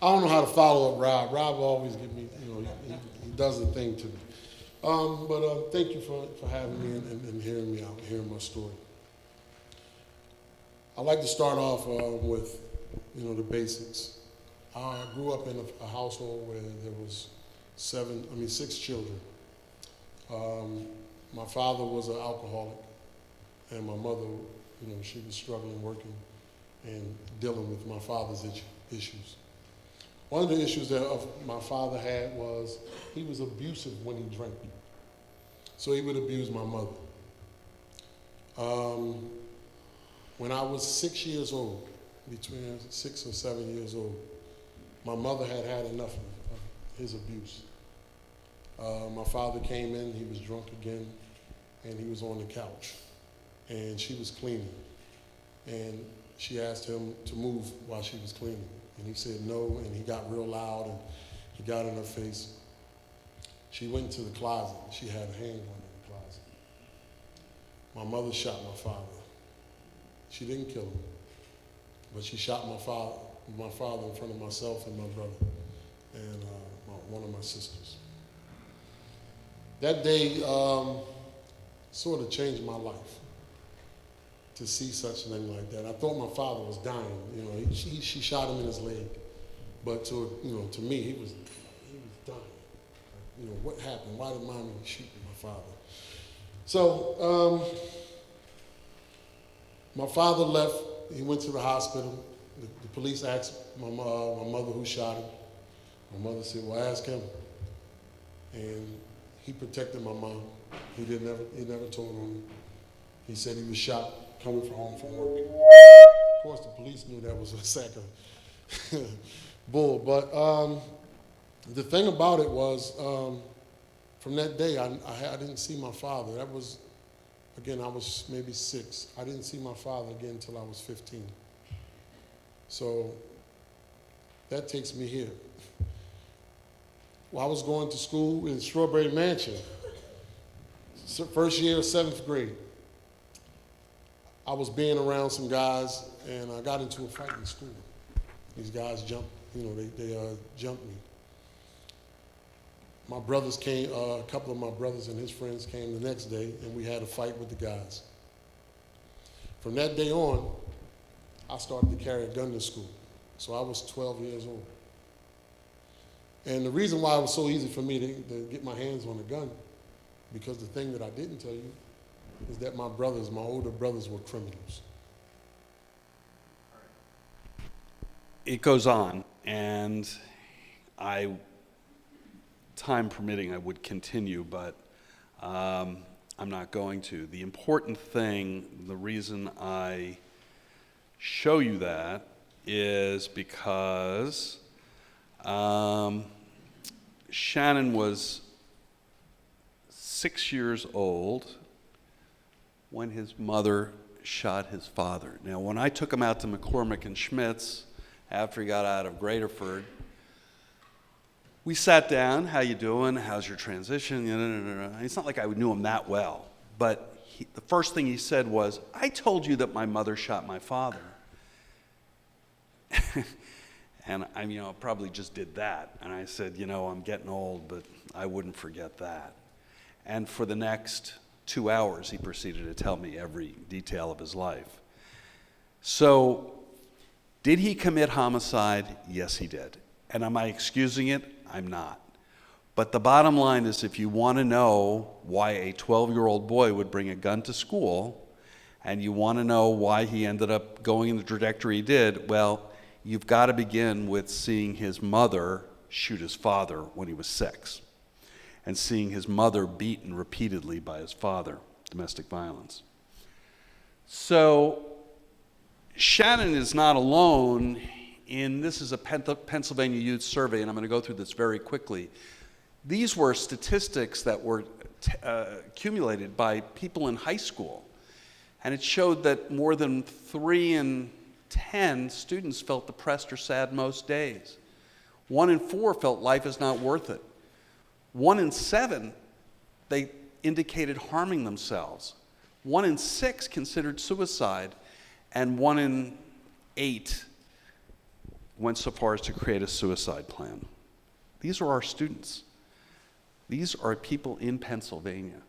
I don't know how to follow up Rob. Rob always give me, he does the thing to me. But thank you for having me and hearing me out, hearing my story. I'd like to start off with, the basics. I grew up in a household where there was 6 children. My father was an alcoholic, and my mother, she was struggling, working, and dealing with my father's issues. One of the issues that my father had was he was abusive when he drank. So he would abuse my mother. When I was 6 years old, between 6 or 7 years old, my mother had enough of his abuse. My father came in, he was drunk again, and he was on the couch. And she was cleaning. And she asked him to move while she was cleaning. And he said no, and he got real loud, and he got in her face. She went into the closet. She had a handgun in the closet. My mother shot my father. She didn't kill him, but she shot my father in front of myself and my brother and one of my sisters. That day sort of changed my life to see such a thing like that. I thought my father was dying. She shot him in his leg, but to me, he was dying. What happened? Why did mommy shoot my father? So my father left. He went to the hospital. The police asked my mother who shot him. My mother said, "Well, ask him." And he protected my mom. He never told on me. He said he was shot coming home from work. Of course, the police knew that was a sack of bull. But the thing about it was, from that day, I didn't see my father. That was, again, I was maybe 6. I didn't see my father again until I was 15. So that takes me here. Well, I was going to school in Strawberry Mansion, first year of 7th grade. I was being around some guys, and I got into a fight in school. These guys jumped, they jumped me. My brothers came, a couple of my brothers and his friends came the next day, and we had a fight with the guys. From that day on, I started to carry a gun to school. So I was 12 years old. And the reason why it was so easy for me to get my hands on a gun, because the thing that I didn't tell you is that my older brothers were criminals. It goes on, and time permitting, I would continue, but I'm not going to. The important thing, the reason I show you that is because Shannon was 6 years old when his mother shot his father. Now, when I took him out to McCormick and Schmitz after he got out of Graterford, we sat down. How you doing? How's your transition? It's not like I knew him that well, but the first thing he said was, "I told you that my mother shot my father." And I probably just did that. And I said, I'm getting old, but I wouldn't forget that. And for the next 2 hours, he proceeded to tell me every detail of his life. So, did he commit homicide? Yes, he did. And am I excusing it? I'm not. But the bottom line is, if you want to know why a 12-year-old boy would bring a gun to school, and you want to know why he ended up going in the trajectory he did, well, you've got to begin with seeing his mother shoot his father when he was 6, and seeing his mother beaten repeatedly by his father, domestic violence. So Shannon is not alone this is a Pennsylvania Youth Survey, and I'm going to go through this very quickly. These were statistics that were accumulated by people in high school, and it showed that more than 3 in 10 students felt depressed or sad most days. 1 in 4 felt life is not worth it. 1 in 7, they indicated harming themselves. 1 in 6 considered suicide, and 1 in 8 went so far as to create a suicide plan. These are our students. These are people in Pennsylvania.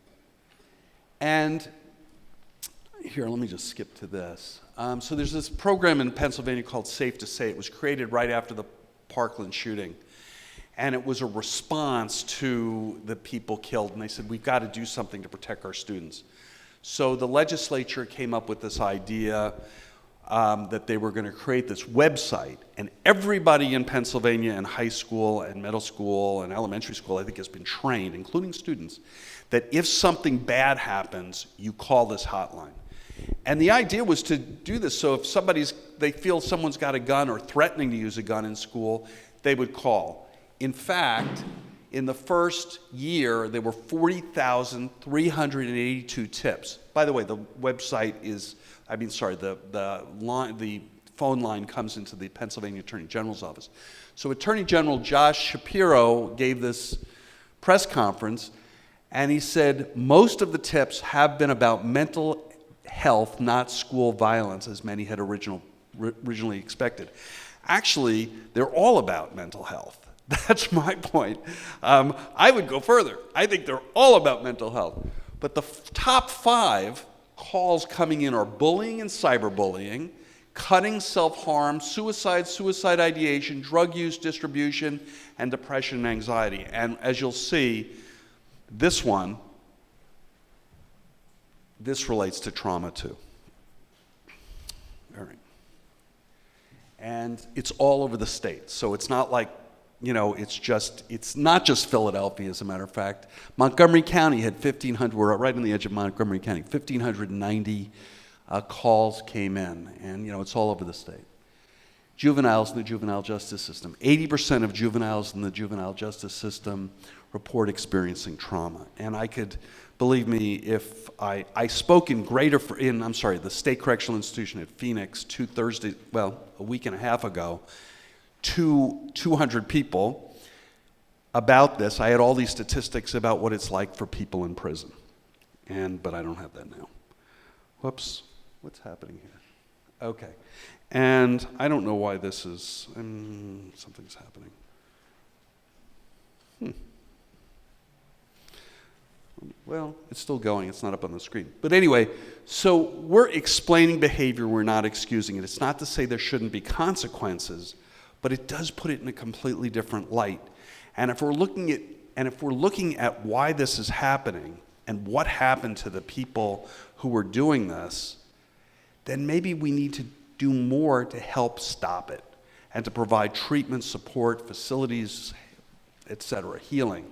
And here, let me just skip to this. So there's this program in Pennsylvania called Safe to Say. It was created right after the Parkland shooting. And it was a response to the people killed. And they said, we've got to do something to protect our students. So the legislature came up with this idea that they were going to create this website. And everybody in Pennsylvania in high school and middle school and elementary school, I think, has been trained, including students, that if something bad happens, you call this hotline. And the idea was to do this so if they feel someone's got a gun or threatening to use a gun in school, they would call. In fact, in the first year, there were 40,382 tips. By the way, the website is, the phone line comes into the Pennsylvania Attorney General's office. So Attorney General Josh Shapiro gave this press conference, and he said most of the tips have been about mental health, not school violence, as many had originally expected. Actually, they're all about mental health. That's my point. I would go further. I think they're all about mental health. But the top 5 calls coming in are bullying and cyberbullying, cutting, self-harm, suicide ideation, drug use, distribution, and depression and anxiety. And as you'll see, this relates to trauma too. All right. And it's all over the state. So it's not like, it's not just Philadelphia, as a matter of fact. Montgomery County had 1,500, we're right on the edge of Montgomery County, 1,590 calls came in, and it's all over the state. Juveniles in the juvenile justice system. 80% of juveniles in the juvenile justice system report experiencing trauma. And I could, believe me, if I spoke in the State Correctional Institution at Phoenix a week and a half ago, to 200 people about this. I had all these statistics about what it's like for people in prison. But I don't have that now. Whoops, what's happening here? Okay, and I don't know why this is, something's happening. Well, it's still going, it's not up on the screen. But anyway, so we're explaining behavior, we're not excusing it. It's not to say there shouldn't be consequences, but it does put it in a completely different light. And if we're looking at why this is happening and what happened to the people who were doing this, then maybe we need to do more to help stop it and to provide treatment, support, facilities, etc., healing.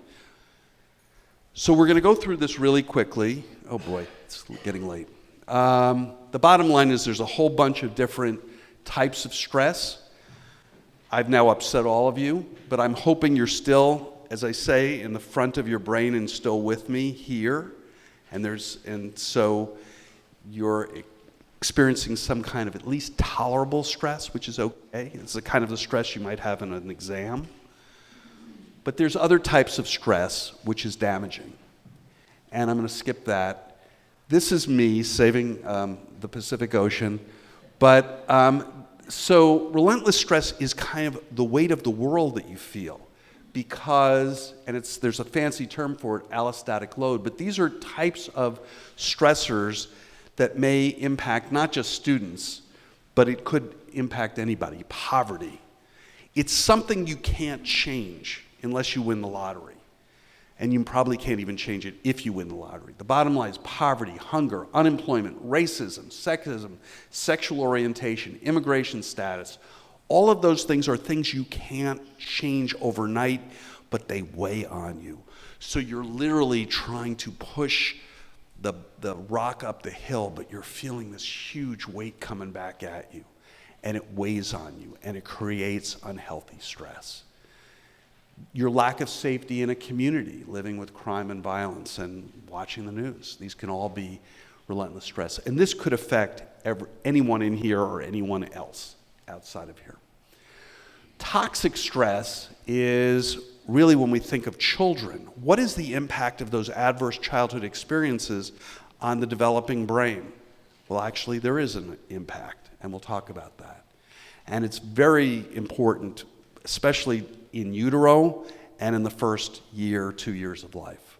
So we're going to go through this really quickly. Oh boy, it's getting late. The bottom line is there's a whole bunch of different types of stress. I've now upset all of you, but I'm hoping you're still, as I say, in the front of your brain and still with me here. And so you're experiencing some kind of at least tolerable stress, which is okay. It's the kind of the stress you might have in an exam. But there's other types of stress which is damaging. And I'm going to skip that. This is me saving the Pacific Ocean. But so relentless stress is kind of the weight of the world that you feel. Because, and there's a fancy term for it, allostatic load, but these are types of stressors that may impact not just students, but it could impact anybody. Poverty. It's something you can't change unless you win the lottery. And you probably can't even change it if you win the lottery. The bottom line is poverty, hunger, unemployment, racism, sexism, sexual orientation, immigration status. All of those things are things you can't change overnight, but they weigh on you. So you're literally trying to push the rock up the hill, but you're feeling this huge weight coming back at you. And it weighs on you, and it creates unhealthy stress. Your lack of safety in a community, living with crime and violence and watching the news. These can all be relentless stress. And this could affect anyone in here or anyone else outside of here. Toxic stress is really when we think of children. What is the impact of those adverse childhood experiences on the developing brain? Well, actually, there is an impact, and we'll talk about that. And it's very important, especially in utero and in the first year, 2 years of life.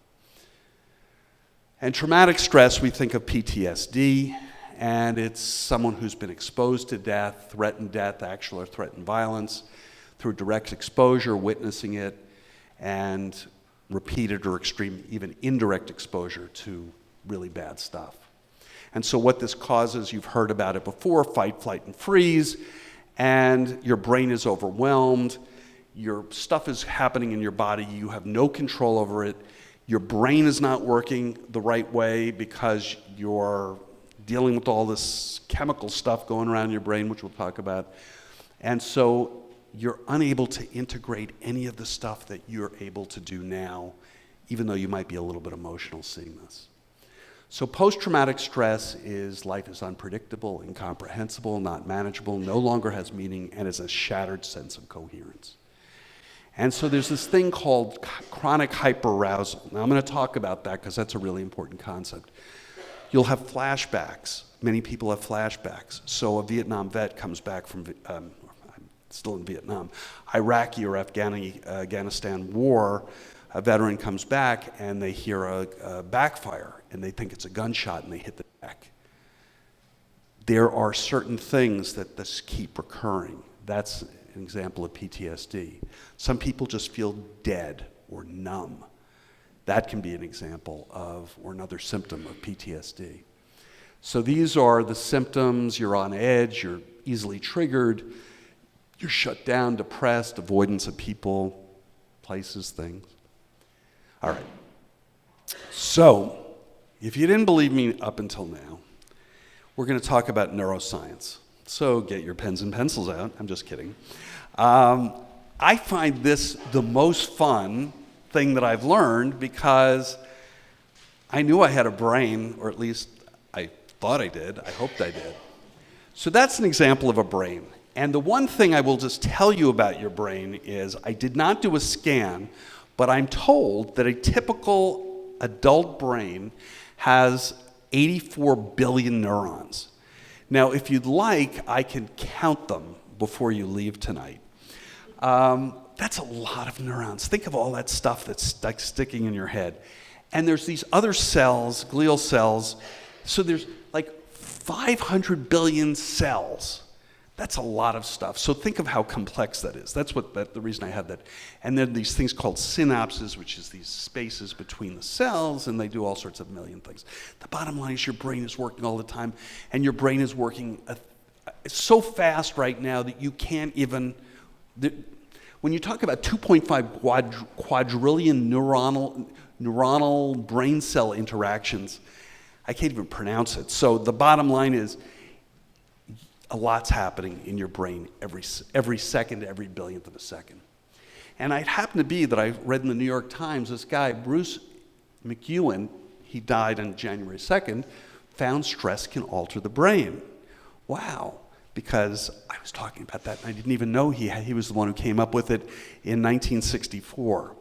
And traumatic stress, we think of PTSD, and it's someone who's been exposed to death, actual or threatened violence, through direct exposure, witnessing it, and repeated or extreme, even indirect exposure to really bad stuff. And so what this causes, you've heard about it before, fight, flight, and freeze, and your brain is overwhelmed, your stuff is happening in your body, you have no control over it, your brain is not working the right way because you're dealing with all this chemical stuff going around your brain, which we'll talk about, and so you're unable to integrate any of the stuff that you're able to do now, even though you might be a little bit emotional seeing this. So post-traumatic stress is life is unpredictable, incomprehensible, not manageable, no longer has meaning, and is a shattered sense of coherence. And so there's this thing called chronic hyperarousal. Now I'm going to talk about that because that's a really important concept. You'll have flashbacks. Many people have flashbacks. So a Vietnam vet comes back from, I'm still in Vietnam, Iraqi or Afghanistan war, a veteran comes back and they hear a backfire and they think it's a gunshot and they hit the deck. There are certain things that this keep recurring. That's an example of PTSD. Some people just feel dead or numb. That can be an example of, or another symptom of PTSD. So these are the symptoms. You're on edge, you're easily triggered, you're shut down, depressed, avoidance of people, places, things. All right. So, if you didn't believe me up until now, we're going to talk about neuroscience. So get your pens and pencils out. I'm just kidding. I find this the most fun thing that I've learned because I knew I had a brain, or at least I thought I did. I hoped I did. So that's an example of a brain. And the one thing I will just tell you about your brain is I did not do a scan, but I'm told that a typical adult brain has 84 billion neurons. Now, if you'd like, I can count them before you leave tonight. That's a lot of neurons. Think of all that stuff that's like sticking in your head. And there's these other cells, glial cells, so there's like 500 billion cells. That's a lot of stuff. So think of how complex that is. That's the reason I have that. And then these things called synapses, which is these spaces between the cells, and they do all sorts of million things. The bottom line is your brain is working all the time, and your brain is working so fast right now that you can't even, when you talk about 2.5 quadrillion neuronal brain cell interactions, I can't even pronounce it. So the bottom line is, a lot's happening in your brain every second, every billionth of a second. And it happened to be that I read in the New York Times, this guy, Bruce McEwen, he died on January 2nd, found stress can alter the brain. Wow, because I was talking about that and I didn't even know he was the one who came up with it in 1964.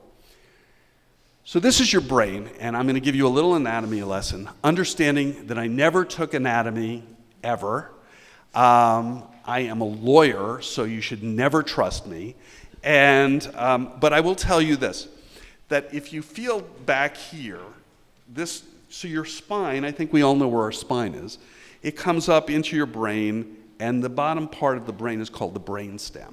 So this is your brain, and I'm going to give you a little anatomy lesson, understanding that I never took anatomy ever. I am a lawyer, so you should never trust me. But I will tell you this, that if you feel back here, so your spine, I think we all know where our spine is, it comes up into your brain, and the bottom part of the brain is called the brainstem.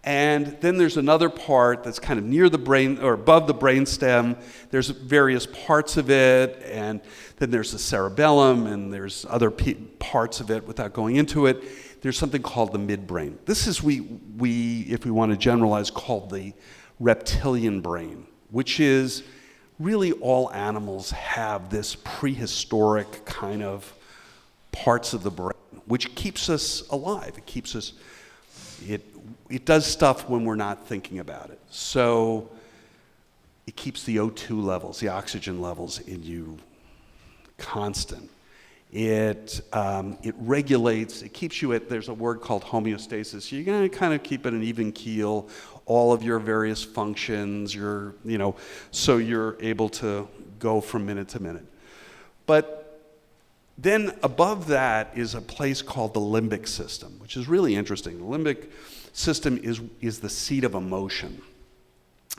And then there's another part that's kind of near the brain, or above the brainstem. There's various parts of it, and then there's the cerebellum, and there's other parts of it without going into it. There's something called the midbrain. This is, we if we want to generalize, called the reptilian brain, which is really all animals have this prehistoric kind of parts of the brain, which keeps us alive. It keeps us, it does stuff when we're not thinking about it. So it keeps the O2 levels, the oxygen levels in you constant. It regulates, it keeps you at, there's a word called homeostasis. You're going to kind of keep it an even keel, all of your various functions, so you're able to go from minute to minute. But Then above that is a place called the limbic system, which is really interesting. The limbic system is the seat of emotion.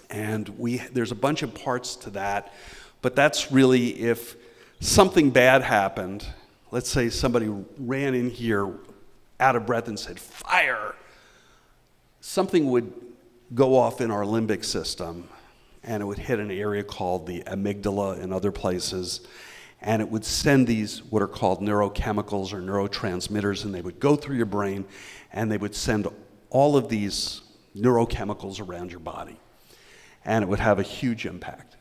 And there's a bunch of parts to that, but that's really if something bad happened, let's say somebody ran in here out of breath and said, "Fire!" Something would go off in our limbic system, and it would hit an area called the amygdala and other places, and it would send these what are called neurochemicals or neurotransmitters, and they would go through your brain, and they would send all of these neurochemicals around your body, and it would have a huge impact.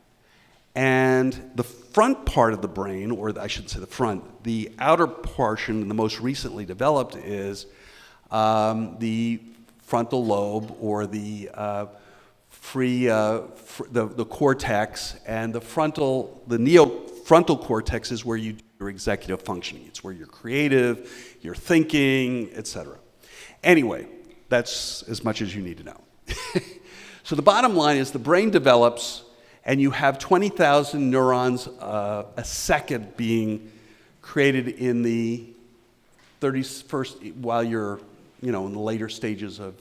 And the front part of the brain, or I shouldn't say the front, the outer portion, the most recently developed, is the frontal lobe, or the the cortex, and the neofrontal cortex is where you do your executive functioning. It's where you're creative, you're thinking, etc. Anyway, that's as much as you need to know. So the bottom line is the brain develops, and you have 20,000 neurons a second being created in the 31st, while you're, in the later stages of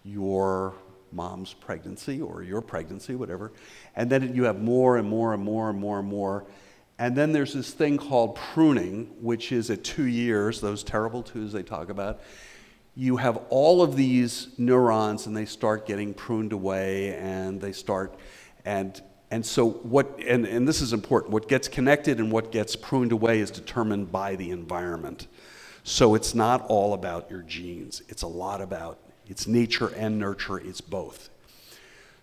your mom's pregnancy or your pregnancy, whatever. And then you have more and more and more and more and more. And then there's this thing called pruning, which is at 2 years, those terrible twos they talk about. You have all of these neurons, and they start getting pruned away, and they start, and so what, and this is important, what gets connected and what gets pruned away is determined by the environment. So it's not all about your genes. It's a lot about, it's nature and nurture, it's both.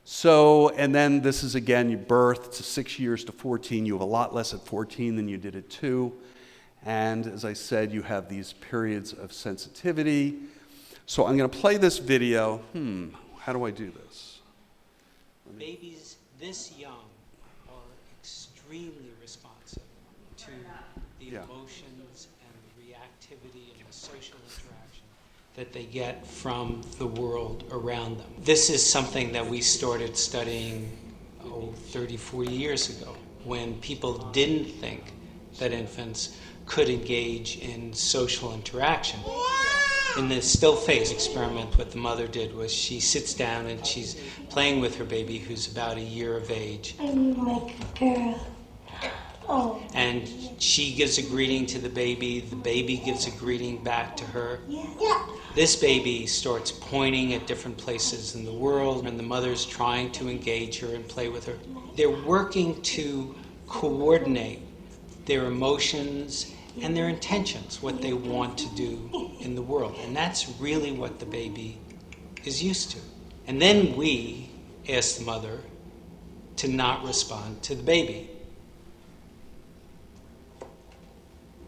So, and then this is again, you birth to 6 years to 14. You have a lot less at 14 than you did at 2. And as I said, you have these periods of sensitivity. So I'm going to play this video. How do I do this? Babies this young are extremely responsive to the emotions and the reactivity and the social interaction that they get from the world around them. This is something that we started studying 30, 40 years ago, when people didn't think that infants could engage in social interaction. In the still face experiment, what the mother did was she sits down and she's playing with her baby, who's about a year of age. I'm like a girl. Oh. And she gives a greeting to the baby gives a greeting back to her. Yeah. This baby starts pointing at different places in the world, and the mother's trying to engage her and play with her. They're working to coordinate their emotions and their intentions, what they want to do in the world. And that's really what the baby is used to. And then we ask the mother to not respond to the baby.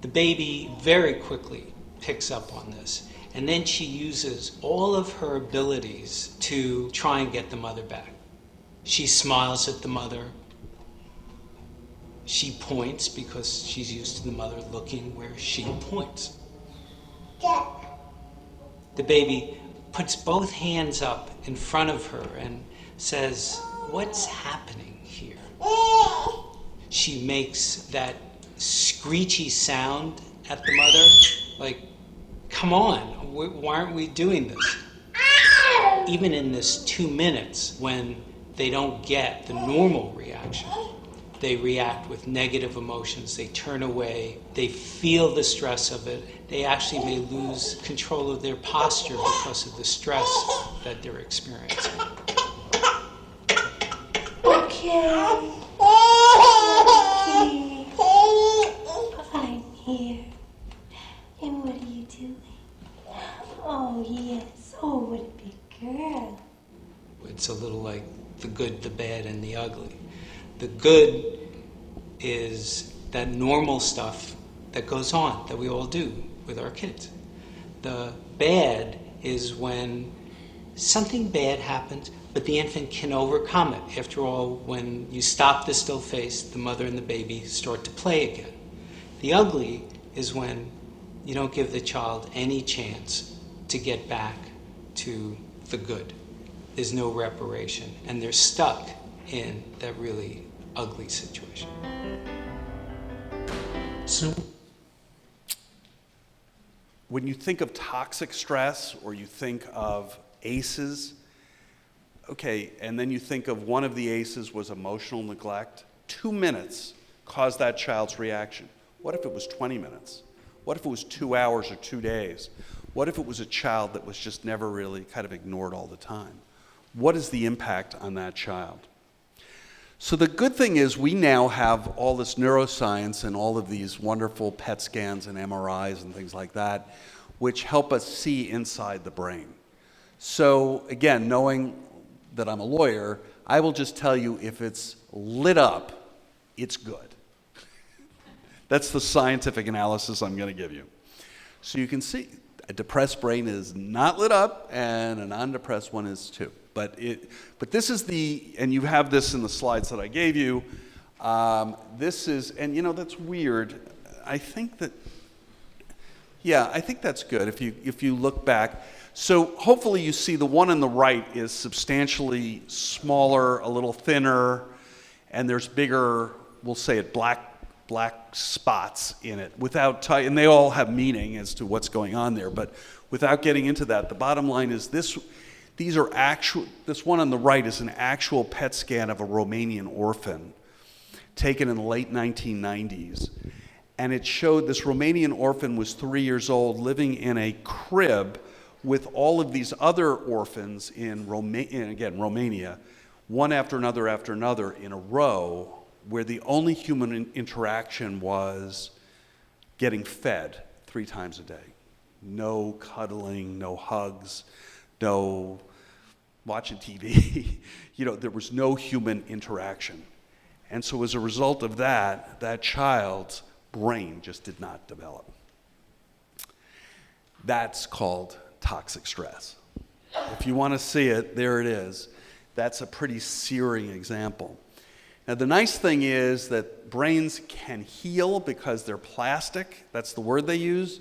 The baby very quickly picks up on this. And then she uses all of her abilities to try and get the mother back. She smiles at the mother. She points because she's used to the mother looking where she points. The baby puts both hands up in front of her and says, "What's happening here?" She makes that screechy sound at the mother, like, "Come on, why aren't we doing this?" Even in this 2 minutes, when they don't get the normal reaction, they react with negative emotions, they turn away, they feel the stress of it, they actually may lose control of their posture because of the stress that they're experiencing. Okay. I'm here. And what are you doing? Oh, yes. Oh, what a big girl. It's a little like the good, the bad, and the ugly. The good is that normal stuff that goes on, that we all do with our kids. The bad is when something bad happens, but the infant can overcome it. After all, when you stop the still face, the mother and the baby start to play again. The ugly is when you don't give the child any chance to get back to the good. There's no reparation, and they're stuck in that really ugly situation. So when you think of toxic stress or you think of ACEs, okay, and then you think of one of the ACEs was emotional neglect, 2 minutes caused that child's reaction. What if it was 20 minutes? What if it was 2 hours or 2 days? What if it was a child that was just never really kind of ignored all the time? What is the impact on that child? So the good thing is we now have all this neuroscience and all of these wonderful PET scans and MRIs and things like that, which help us see inside the brain. So again, knowing that I'm a lawyer, I will just tell you if it's lit up, it's good. That's the scientific analysis I'm going to give you. So you can see a depressed brain is not lit up and a non-depressed one is too. But this is and you have this in the slides that I gave you. This is, and that's weird. I think that's good if you look back. So hopefully you see the one on the right is substantially smaller, a little thinner, and there's bigger, we'll say it, black spots in it. And they all have meaning as to what's going on there. But without getting into that, the bottom line is this one on the right is an actual PET scan of a Romanian orphan taken in the late 1990s. And it showed this Romanian orphan was 3 years old, living in a crib with all of these other orphans in Romania, one after another in a row, where the only human interaction was getting fed 3 times a day. No cuddling, no hugs, no watching TV. There was no human interaction. And so as a result of that child's brain just did not develop. That's called toxic stress. If you want to see it, there it is. That's a pretty searing example. Now, the nice thing is that brains can heal because they're plastic. That's the word they use.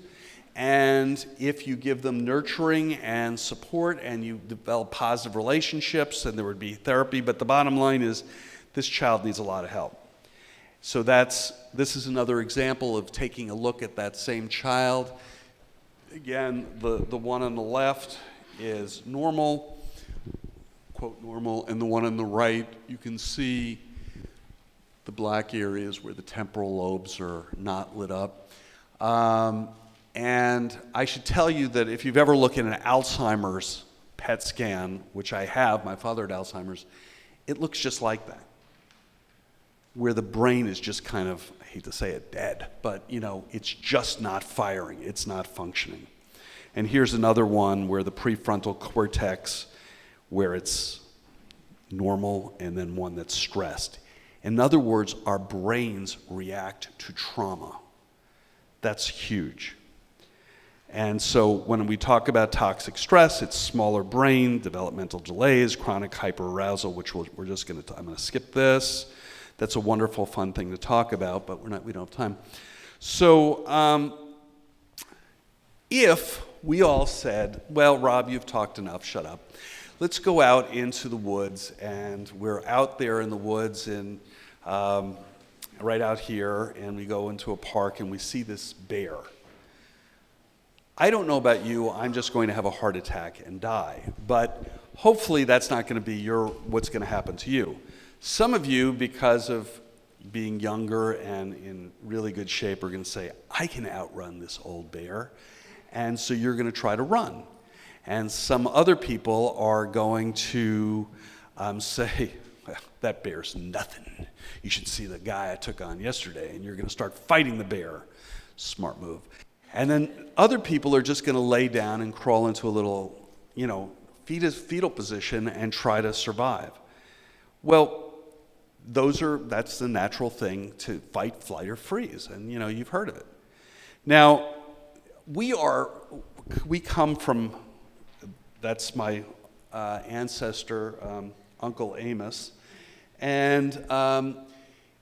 And if you give them nurturing and support and you develop positive relationships, then there would be therapy. But the bottom line is this child needs a lot of help. So this is another example of taking a look at that same child. Again, the one on the left is normal, quote normal, and the one on the right, you can see the black areas where the temporal lobes are not lit up. And I should tell you that if you've ever looked at an Alzheimer's PET scan, which I have, my father had Alzheimer's, it looks just like that, where the brain is just kind of, I hate to say it, dead, but it's just not firing, it's not functioning. And here's another one where the prefrontal cortex, where it's normal, and then one that's stressed. In other words, our brains react to trauma. That's huge. And so when we talk about toxic stress, it's smaller brain, developmental delays, chronic hyperarousal, which we're just I'm going to skip this. That's a wonderful, fun thing to talk about, but we don't have time. So if we all said, well, Rob, you've talked enough, shut up. Let's go out into the woods, and we're out there in the woods and right out here, and we go into a park and we see this bear. I don't know about you, I'm just going to have a heart attack and die. But hopefully that's not going to be what's going to happen to you. Some of you, because of being younger and in really good shape, are going to say, I can outrun this old bear. And so you're going to try to run. And some other people are going to say, well, that bear's nothing. You should see the guy I took on yesterday, and you're going to start fighting the bear. Smart move. And then other people are just going to lay down and crawl into a little, fetal position and try to survive. Well, that's the natural thing to fight, flight, or freeze, and you've heard of it. Now, we come from, that's my ancestor, Uncle Amos, and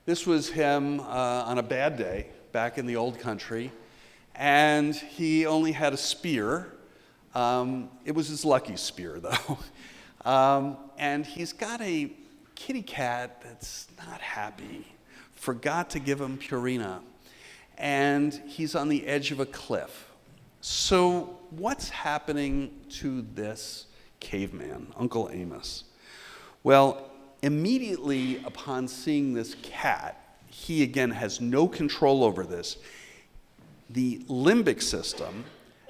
this was him on a bad day back in the old country. And he only had a spear. It was his lucky spear, though. And he's got a kitty cat that's not happy, forgot to give him Purina. And he's on the edge of a cliff. So what's happening to this caveman, Uncle Amos? Well, immediately upon seeing this cat, he again has no control over this. The limbic system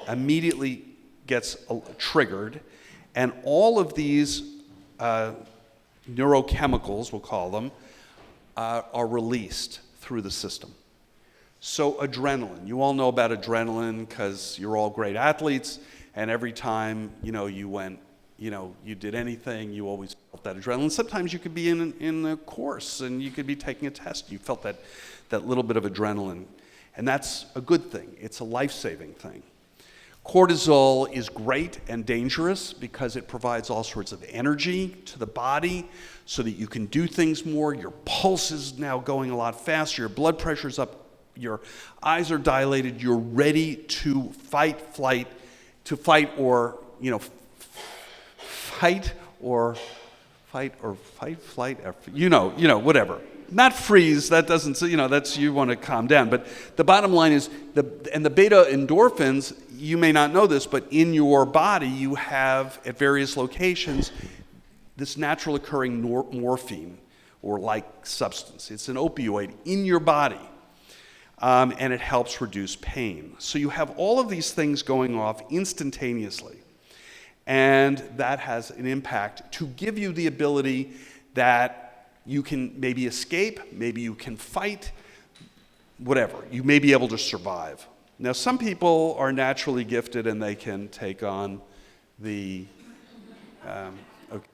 immediately gets triggered, and all of these neurochemicals, we'll call them, are released through the system. So adrenaline, you all know about adrenaline because you're all great athletes, and every time you went, you did anything, you always felt that adrenaline. Sometimes you could be in a course and you could be taking a test, you felt that little bit of adrenaline, and that's a good thing. It's a life-saving thing. Cortisol is great and dangerous because it provides all sorts of energy to the body so that you can do things more. Your pulse is now going a lot faster, your blood pressure's up, your eyes are dilated, you're ready to fight, flight or whatever. Not freeze, that doesn't, that's, you want to calm down. But the bottom line is, the beta endorphins, you may not know this, but in your body you have, at various locations, this natural occurring morphine, or like substance. It's an opioid in your body, and it helps reduce pain. So you have all of these things going off instantaneously. And that has an impact to give you the ability that you can maybe escape, maybe you can fight, whatever. You may be able to survive. Now, some people are naturally gifted and they can take on the, okay.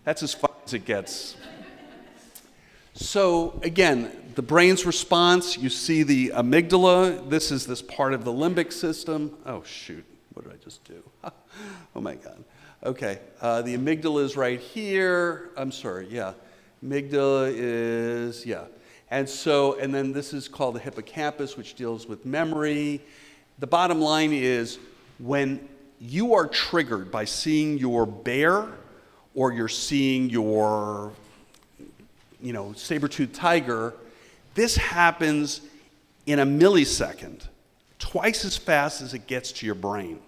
That's as far as it gets. So again, the brain's response, you see the amygdala. This is this part of the limbic system. Oh, shoot. What did I just do? Oh, my God. Okay. The amygdala is right here. I'm sorry. Yeah. Amygdala is, yeah. And then this is called the hippocampus, which deals with memory. The bottom line is when you are triggered by seeing your bear or you're seeing your, saber-toothed tiger, this happens in a millisecond, twice as fast as it gets to your brain.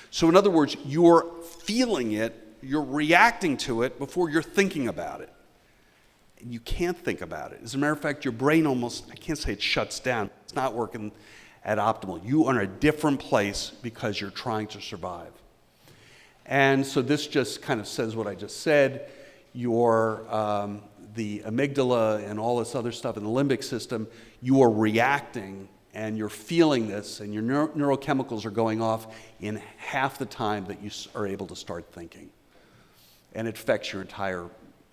So in other words, you're feeling it, you're reacting to it before you're thinking about it. And you can't think about it. As a matter of fact, your brain almost, I can't say it shuts down, it's not working at optimal. You are in a different place because you're trying to survive. And so this just kind of says what I just said. The amygdala and all this other stuff in the limbic system, you are reacting and you're feeling this, and your neurochemicals are going off in half the time that you are able to start thinking. And it affects your entire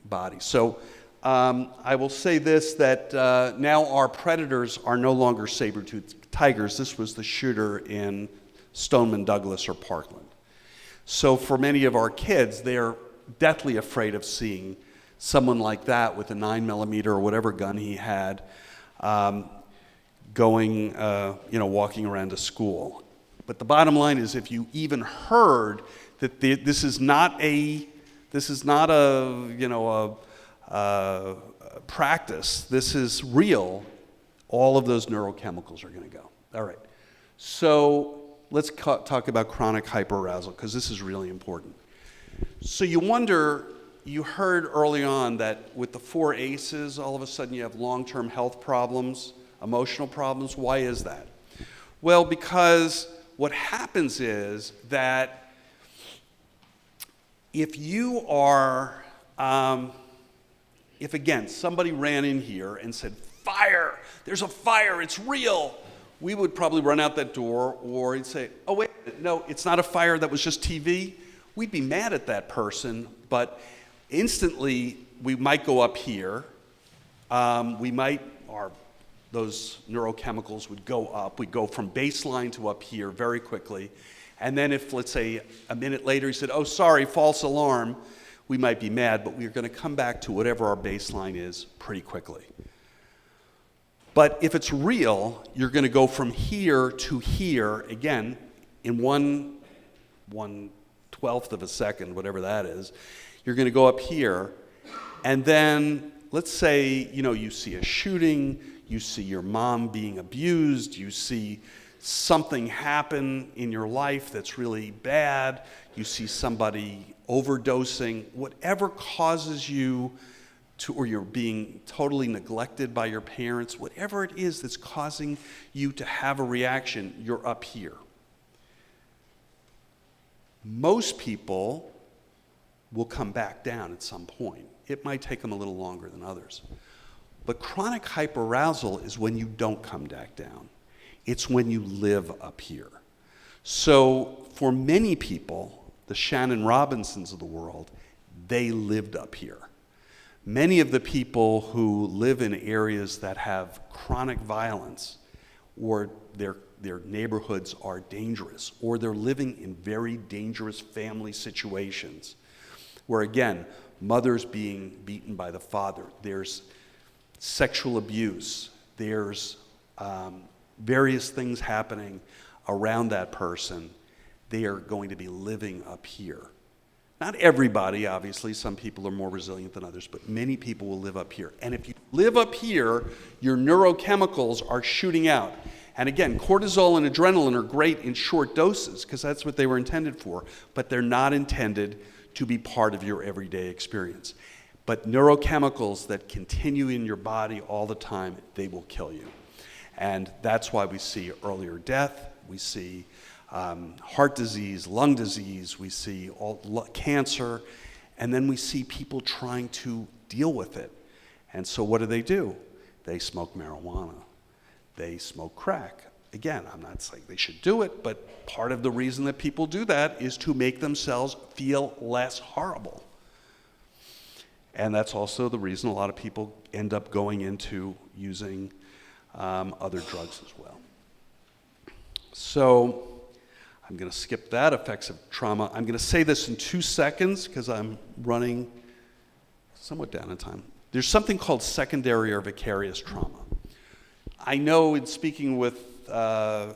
body. So I will say this, that now our predators are no longer saber-toothed tigers. This was the shooter in Stoneman Douglas or Parkland. So for many of our kids, they're deathly afraid of seeing someone like that with a 9mm or whatever gun he had, going, walking around to school. But the bottom line is, if you even heard that this is not a practice, this is real, all of those neurochemicals are going to go. All right. So let's talk about chronic hyperarousal, because this is really important. So you heard early on that with the 4 ACEs, all of a sudden you have long-term health problems, emotional problems. Why is that? Well, because what happens is that if you are, if again, somebody ran in here and said, fire, there's a fire, it's real, we would probably run out that door, or he'd say, oh wait, no, it's not a fire, that was just TV. We'd be mad at that person, but instantly we might go up here, those neurochemicals would go up. We'd go from baseline to up here very quickly. And then if, let's say, a minute later he said, oh, sorry, false alarm, we might be mad, but we're going to come back to whatever our baseline is pretty quickly. But if it's real, you're going to go from here to here, again, in 1/12 of a second, whatever that is. You're going to go up here, and then let's say, you see a shooting, you see your mom being abused, you see something happen in your life that's really bad, you see somebody overdosing, whatever causes you to, or you're being totally neglected by your parents, whatever it is that's causing you to have a reaction, you're up here. Most people will come back down at some point. It might take them a little longer than others. But chronic hyperarousal is when you don't come back down. It's when you live up here. So for many people, the Shannon Robinsons of the world, they lived up here. Many of the people who live in areas that have chronic violence, or their neighborhoods are dangerous, or they're living in very dangerous family situations, where again, mother's being beaten by the father, there's sexual abuse, there's various things happening around that person, they are going to be living up here. Not everybody, obviously, some people are more resilient than others, but many people will live up here. And if you live up here, your neurochemicals are shooting out. And again, cortisol and adrenaline are great in short doses, because that's what they were intended for, but they're not intended to be part of your everyday experience. But neurochemicals that continue in your body all the time, they will kill you. And that's why we see earlier death, we see heart disease, lung disease, we see cancer, and then we see people trying to deal with it. And so what do? They smoke marijuana. They smoke crack. Again, I'm not saying they should do it, but part of the reason that people do that is to make themselves feel less horrible. And that's also the reason a lot of people end up going into using other drugs as well. So I'm going to skip that, effects of trauma. I'm going to say this in 2 seconds because I'm running somewhat down in time. There's something called secondary or vicarious trauma. I know in speaking with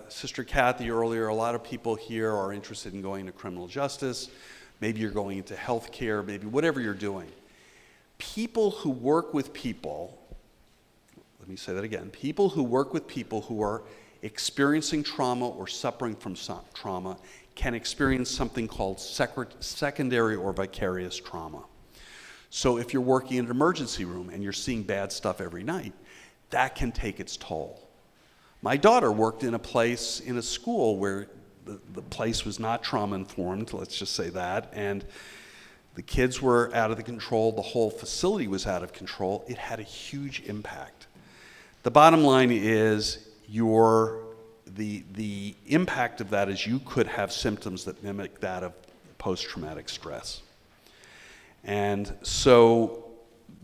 Sister Kathy earlier, a lot of people here are interested in going to criminal justice. Maybe you're going into healthcare, maybe whatever you're doing. People who work with people, let me say that again, people who work with people who are experiencing trauma or suffering from trauma can experience something called secondary or vicarious trauma. So if you're working in an emergency room and you're seeing bad stuff every night, that can take its toll. My daughter worked in a school where the place was not trauma-informed, let's just say that, and the kids were out of the control, the whole facility was out of control. It had a huge impact. The bottom line is the impact of that is you could have symptoms that mimic that of post-traumatic stress. And so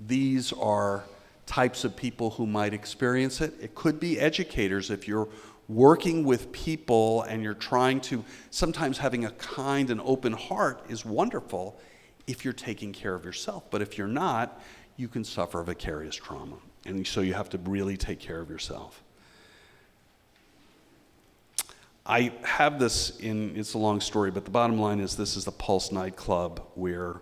these are types of people who might experience it. It could be educators if you're working with people and you're trying to, sometimes having a kind and open heart is wonderful if you're taking care of yourself. But if you're not, you can suffer vicarious trauma. And so you have to really take care of yourself. I have this it's a long story, but the bottom line is this is the Pulse nightclub where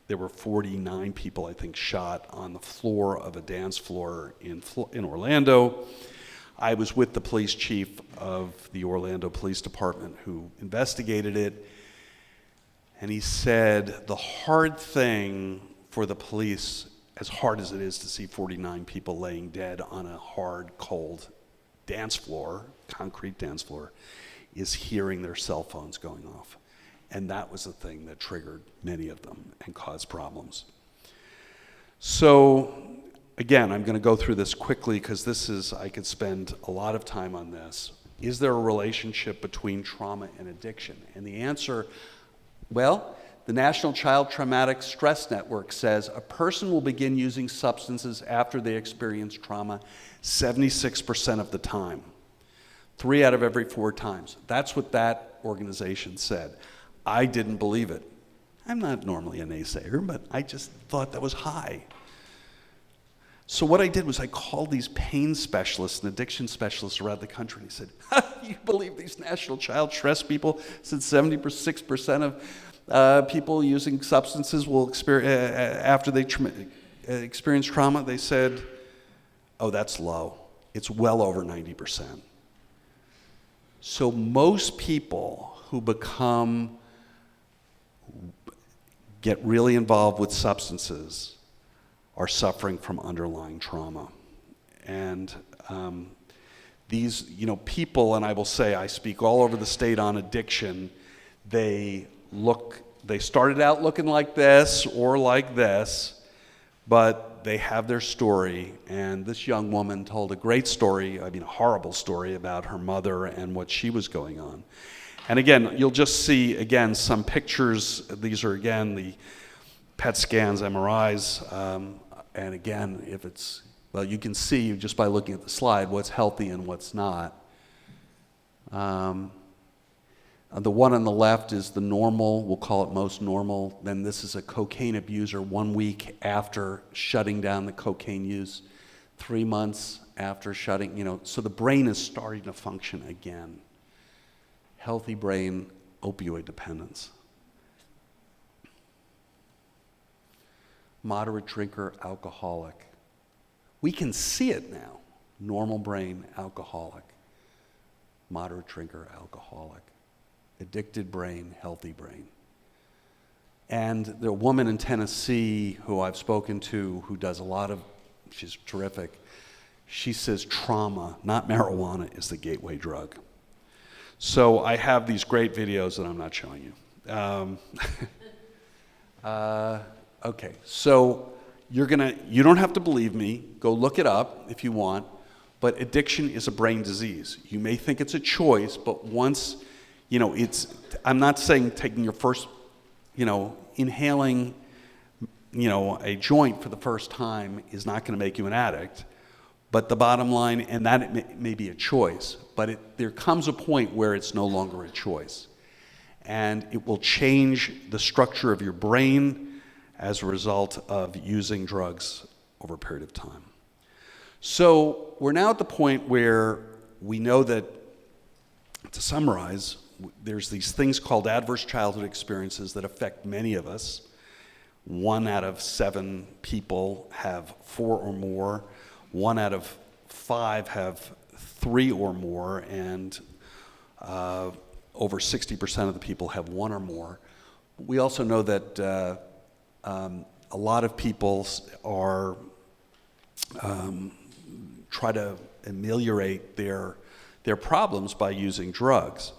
there were 49 people, I think, shot on the floor of a dance floor in Orlando. I was with the police chief of the Orlando Police Department who investigated it, and he said the hard thing for the police, as hard as it is to see 49 people laying dead on a hard, cold dance floor, concrete dance floor, is hearing their cell phones going off. And that was the thing that triggered many of them and caused problems. So, again, I'm going to go through this quickly because I could spend a lot of time on this. Is there a relationship between trauma and addiction? And the answer, well, the National Child Traumatic Stress Network says a person will begin using substances after they experience trauma 76% of the time. 3 out of every 4 times. That's what that organization said. I didn't believe it. I'm not normally a naysayer, but I just thought that was high. So what I did was I called these pain specialists and addiction specialists around the country and I said, you believe these National Child Stress people said 76% of people using substances will experience, after they experience trauma, they said, oh, that's low. It's well over 90%. So most people who get really involved with substances are suffering from underlying trauma. And these, people, and I will say, I speak all over the state on addiction, they started out looking like this or like this, but they have their story. And this young woman told a great story, a horrible story about her mother and what she was going on. And again, you'll just see, again, some pictures. These are, again, the PET scans, MRIs. And again, you can see just by looking at the slide what's healthy and what's not. The one on the left is the normal, we'll call it most normal. Then this is a cocaine abuser 1 week after shutting down the cocaine use, 3 months after shutting, so the brain is starting to function again. Healthy brain, opioid dependence. Moderate drinker, alcoholic. We can see it now. Normal brain, alcoholic. Moderate drinker, alcoholic. Addicted brain, healthy brain. And the woman in Tennessee who I've spoken to, who does she's terrific, she says trauma, not marijuana, is the gateway drug. So I have these great videos that I'm not showing you. Okay, so you don't have to believe me. Go look it up if you want. But addiction is a brain disease. You may think it's a choice, but once, I'm not saying taking your first, inhaling, a joint for the first time is not going to make you an addict. But the bottom line, and that it may be a choice, but there comes a point where it's no longer a choice. And it will change the structure of your brain as a result of using drugs over a period of time. So we're now at the point where we know that, to summarize, there's these things called adverse childhood experiences that affect many of us. 1 out of 7 people have 4 or more. 1 out of 5 have 3 or more, and over 60% of the people have 1 or more. We also know that a lot of people try to ameliorate their problems by using drugs.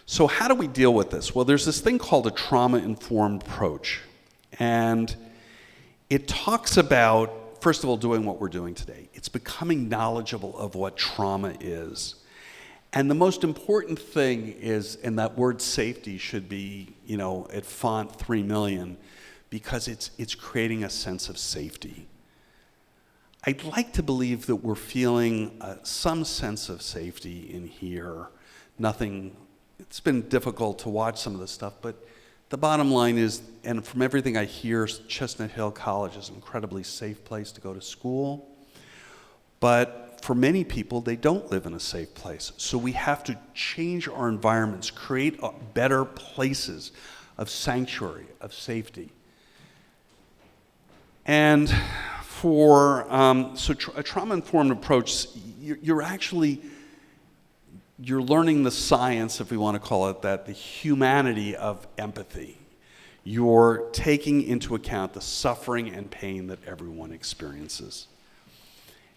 So how do we deal with this? Well, there's this thing called a trauma-informed approach, and it talks about, first of all, doing what we're doing today. It's becoming knowledgeable of what trauma is. And the most important thing is, and that word safety should be, at font 3 million, because it's creating a sense of safety. I'd like to believe that we're feeling some sense of safety in here. It's been difficult to watch some of this stuff, but the bottom line is, and from everything I hear, Chestnut Hill College is an incredibly safe place to go to school. But for many people, they don't live in a safe place. So we have to change our environments, create better places of sanctuary, of safety. And a trauma-informed approach, you're learning the science, if we want to call it that, the humanity of empathy. You're taking into account the suffering and pain that everyone experiences.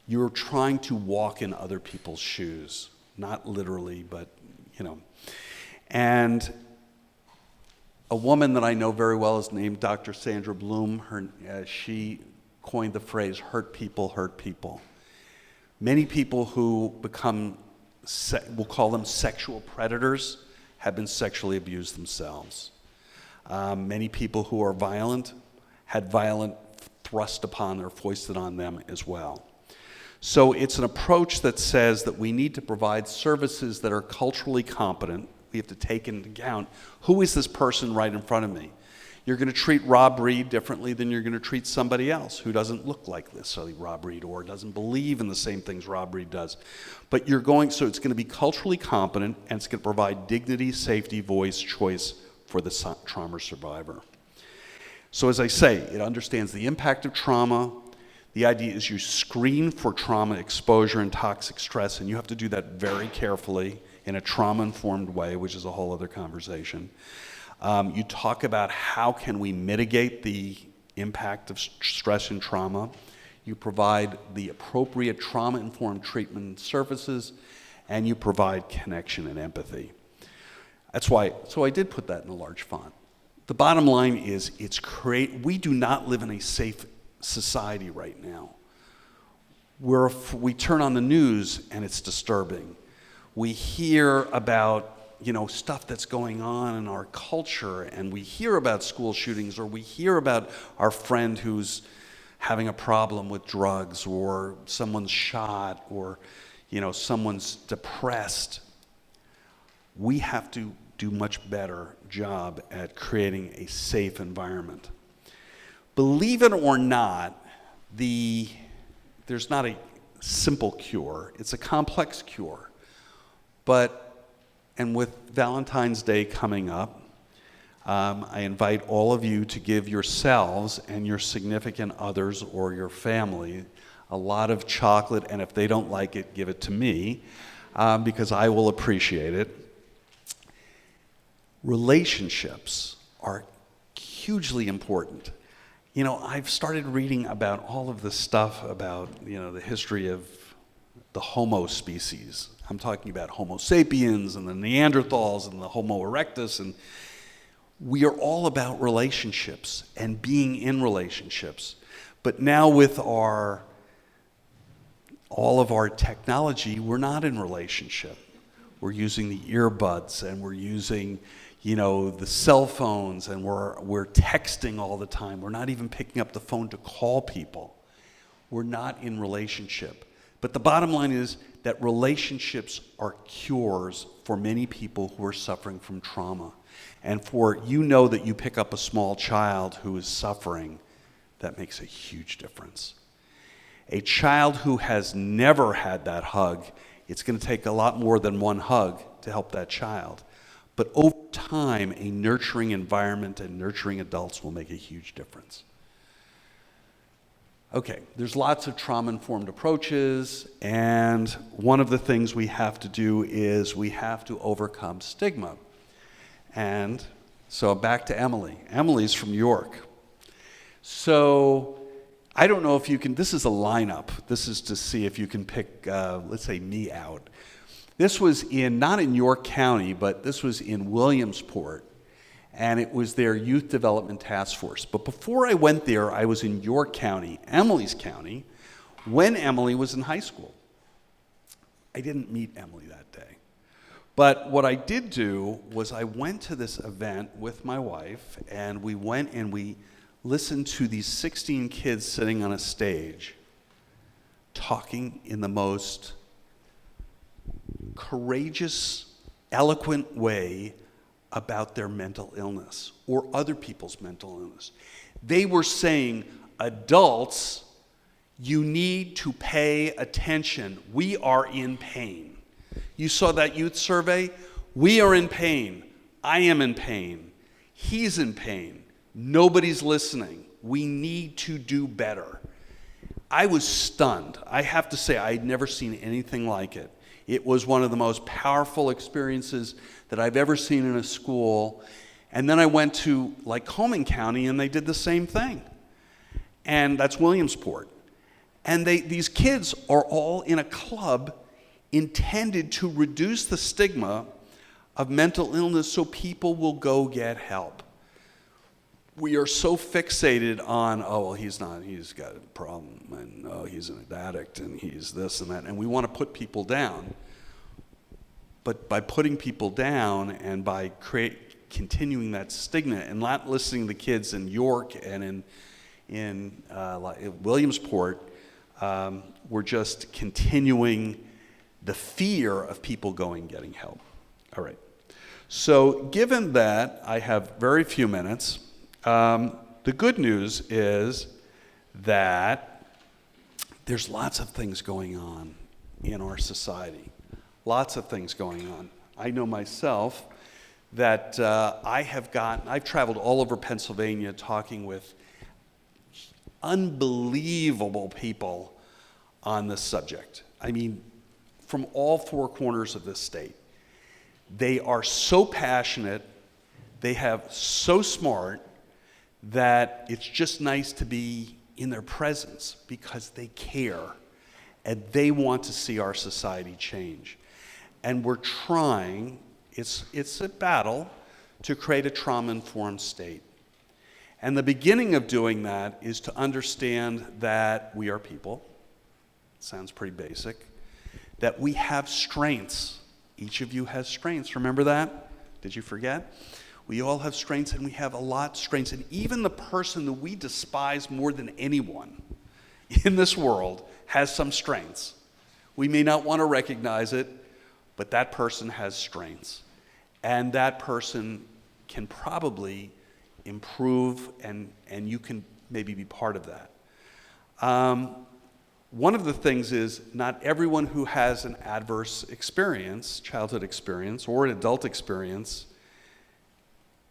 You're trying to walk in other people's shoes, not literally, but, And a woman that I know very well is named Dr. Sandra Bloom. She coined the phrase, hurt people hurt people. Many people who become, we'll call them sexual predators, have been sexually abused themselves. Many people who are violent had violent thrust upon or foisted on them as well. So it's an approach that says that we need to provide services that are culturally competent. We have to take into account, who is this person right in front of me? You're going to treat Rob Reed differently than you're going to treat somebody else who doesn't look like this, so Rob Reed, or doesn't believe in the same things Rob Reed does. But so it's going to be culturally competent, and it's going to provide dignity, safety, voice, choice for the trauma survivor. So as I say, it understands the impact of trauma, The idea is you screen for trauma exposure and toxic stress, and you have to do that very carefully in a trauma-informed way, which is a whole other conversation. You talk about how can we mitigate the impact of stress and trauma. You provide the appropriate trauma-informed treatment services, and you provide connection and empathy. So I did put that in a large font. The bottom line is we do not live in a safe society right now. We turn on the news and it's disturbing. We hear about stuff that's going on in our culture, and we hear about school shootings, or we hear about our friend who's having a problem with drugs, or someone's shot, or someone's depressed. We have to do much better job at creating a safe environment. Believe it or not, there's not a simple cure. It's a complex cure. And with Valentine's Day coming up, I invite all of you to give yourselves and your significant others or your family a lot of chocolate, and if they don't like it, give it to me, because I will appreciate it. Relationships are hugely important. I've started reading about all of this stuff about, the history of the Homo species. I'm talking about Homo sapiens and the Neanderthals and the Homo erectus, and we are all about relationships and being in relationships. But now with all of our technology, we're not in relationship. We're using the earbuds, and we're using the cell phones, and we're texting all the time. We're not even picking up the phone to call people. We're not in relationship. But the bottom line is that relationships are cures for many people who are suffering from trauma. And that you pick up a small child who is suffering, that makes a huge difference. A child who has never had that hug, it's going to take a lot more than one hug to help that child. But over time, a nurturing environment and nurturing adults will make a huge difference. Okay, there's lots of trauma-informed approaches, and one of the things we have to do is we have to overcome stigma. And so back to Emily. Emily's from York. So I don't know if you can, this is a lineup. This is to see if you can pick, let's say, me out. This was not in York County, but this was in Williamsport, and it was their Youth Development Task Force. But before I went there, I was in York County, Emily's county, when Emily was in high school. I didn't meet Emily that day. But what I did do was I went to this event with my wife, and we went and we listened to these 16 kids sitting on a stage talking in the most courageous, eloquent way about their mental illness or other people's mental illness. They were saying, adults, you need to pay attention. We are in pain. You saw that youth survey? We are in pain. I am in pain. He's in pain. Nobody's listening. We need to do better. I was stunned. I have to say, I had never seen anything like it. It was one of the most powerful experiences that I've ever seen in a school. And then I went to Lycoming County, and they did the same thing. And that's Williamsport. And these kids are all in a club intended to reduce the stigma of mental illness so people will go get help. We are so fixated on, he's got a problem, and he's an addict, and he's this and that, and we want to put people down. But by putting people down and by continuing that stigma and not listening to the kids in York and in Williamsport, we're just continuing the fear of people getting help. All right. So given that I have very few minutes, the good news is that there's lots of things going on in our society. Lots of things going on. I know myself that I've traveled all over Pennsylvania talking with unbelievable people on this subject. I mean, from all four corners of this state. They are so passionate, they have so smart, that it's just nice to be in their presence because they care and they want to see our society change. And we're trying, it's a battle, to create a trauma-informed state. And the beginning of doing that is to understand that we are people. Sounds pretty basic. That we have strengths. Each of you has strengths. Remember that? Did you forget? We all have strengths, and we have a lot of strengths. And even the person that we despise more than anyone in this world has some strengths. We may not want to recognize it, but that person has strengths. And that person can probably improve, and you can maybe be part of that. One of the things is not everyone who has an adverse experience, childhood experience, or an adult experience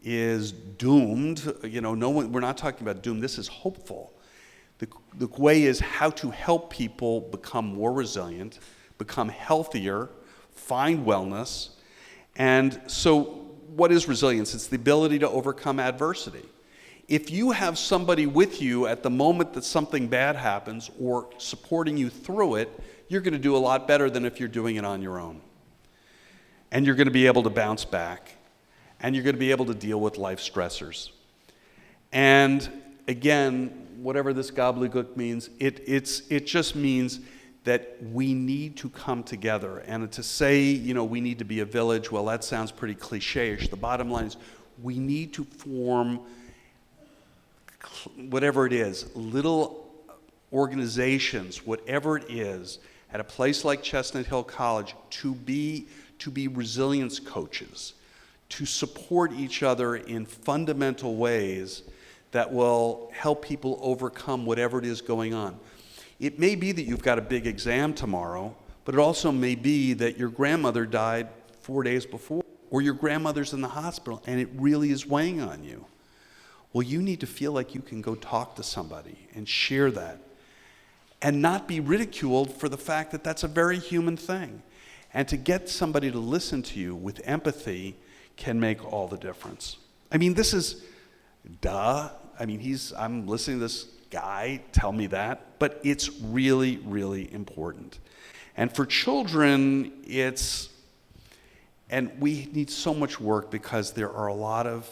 is doomed. You know, no one, we're not talking about doom. This is hopeful. The way is how to help people become more resilient, become healthier, find wellness. And so what is resilience? It's the ability to overcome adversity. If you have somebody with you at the moment that something bad happens or supporting you through it, you're going to do a lot better than if you're doing it on your own. And you're going to be able to bounce back. And you're going to be able to deal with life stressors. And again, whatever this gobbledygook means, it just means that we need to come together. And to say, you know, we need to be a village, well, that sounds pretty cliche-ish. The bottom line is we need to form, whatever it is, little organizations, whatever it is, at a place like Chestnut Hill College to be resilience coaches, to support each other in fundamental ways that will help people overcome whatever it is going on. It may be that you've got a big exam tomorrow, but it also may be that your grandmother died 4 days before, or your grandmother's in the hospital and it really is weighing on you. Well, you need to feel like you can go talk to somebody and share that and not be ridiculed for the fact that that's a very human thing. And to get somebody to listen to you with empathy can make all the difference. I mean, this is, duh. I mean, I'm listening to this guy tell me that, but it's really, really important. And for children, and we need so much work because there are a lot of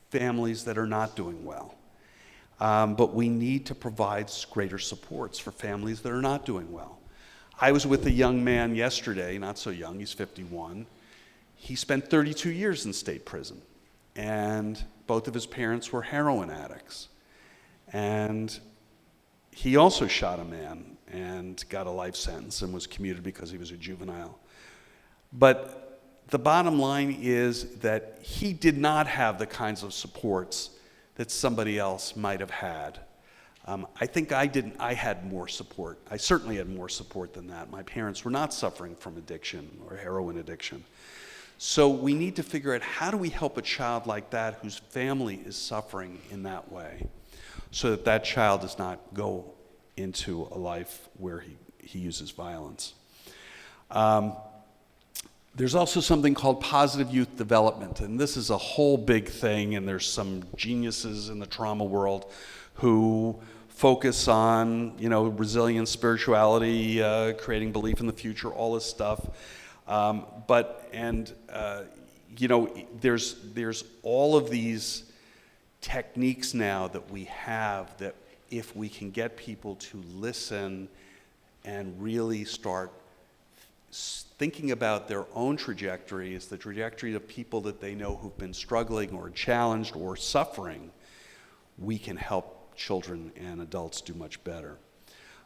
families that are not doing well. But we need to provide greater supports for families that are not doing well. I was with a young man yesterday, not so young, he's 51. He spent 32 years in state prison, and both of his parents were heroin addicts. And he also shot a man and got a life sentence and was commuted because he was a juvenile. But the bottom line is that he did not have the kinds of supports that somebody else might have had. I think I had more support. I certainly had more support than that. My parents were not suffering from addiction or heroin addiction. So we need to figure out, how do we help a child like that whose family is suffering in that way, so that that child does not go into a life where he uses violence. There's also something called positive youth development, and this is a whole big thing, and there's some geniuses in the trauma world who focus on, you know, resilience, spirituality, creating belief in the future, all this stuff. You know, there's all of these techniques now that we have that if we can get people to listen and really start thinking about their own trajectories, the trajectory of people that they know who've been struggling or challenged or suffering, we can help children and adults do much better.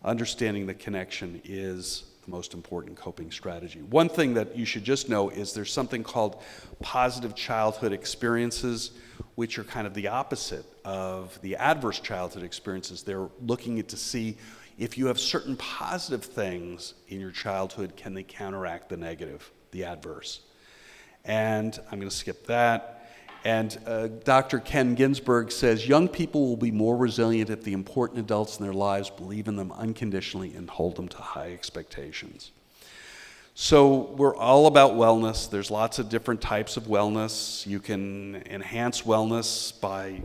Understanding the connection is the most important coping strategy. One thing that you should just know is there's something called positive childhood experiences, which are kind of the opposite of the adverse childhood experiences. They're looking at to see if you have certain positive things in your childhood, can they counteract the negative, the adverse? And I'm going to skip that. And Dr. Ken Ginsburg says, young people will be more resilient if the important adults in their lives believe in them unconditionally and hold them to high expectations. So we're all about wellness. There's lots of different types of wellness. You can enhance wellness by,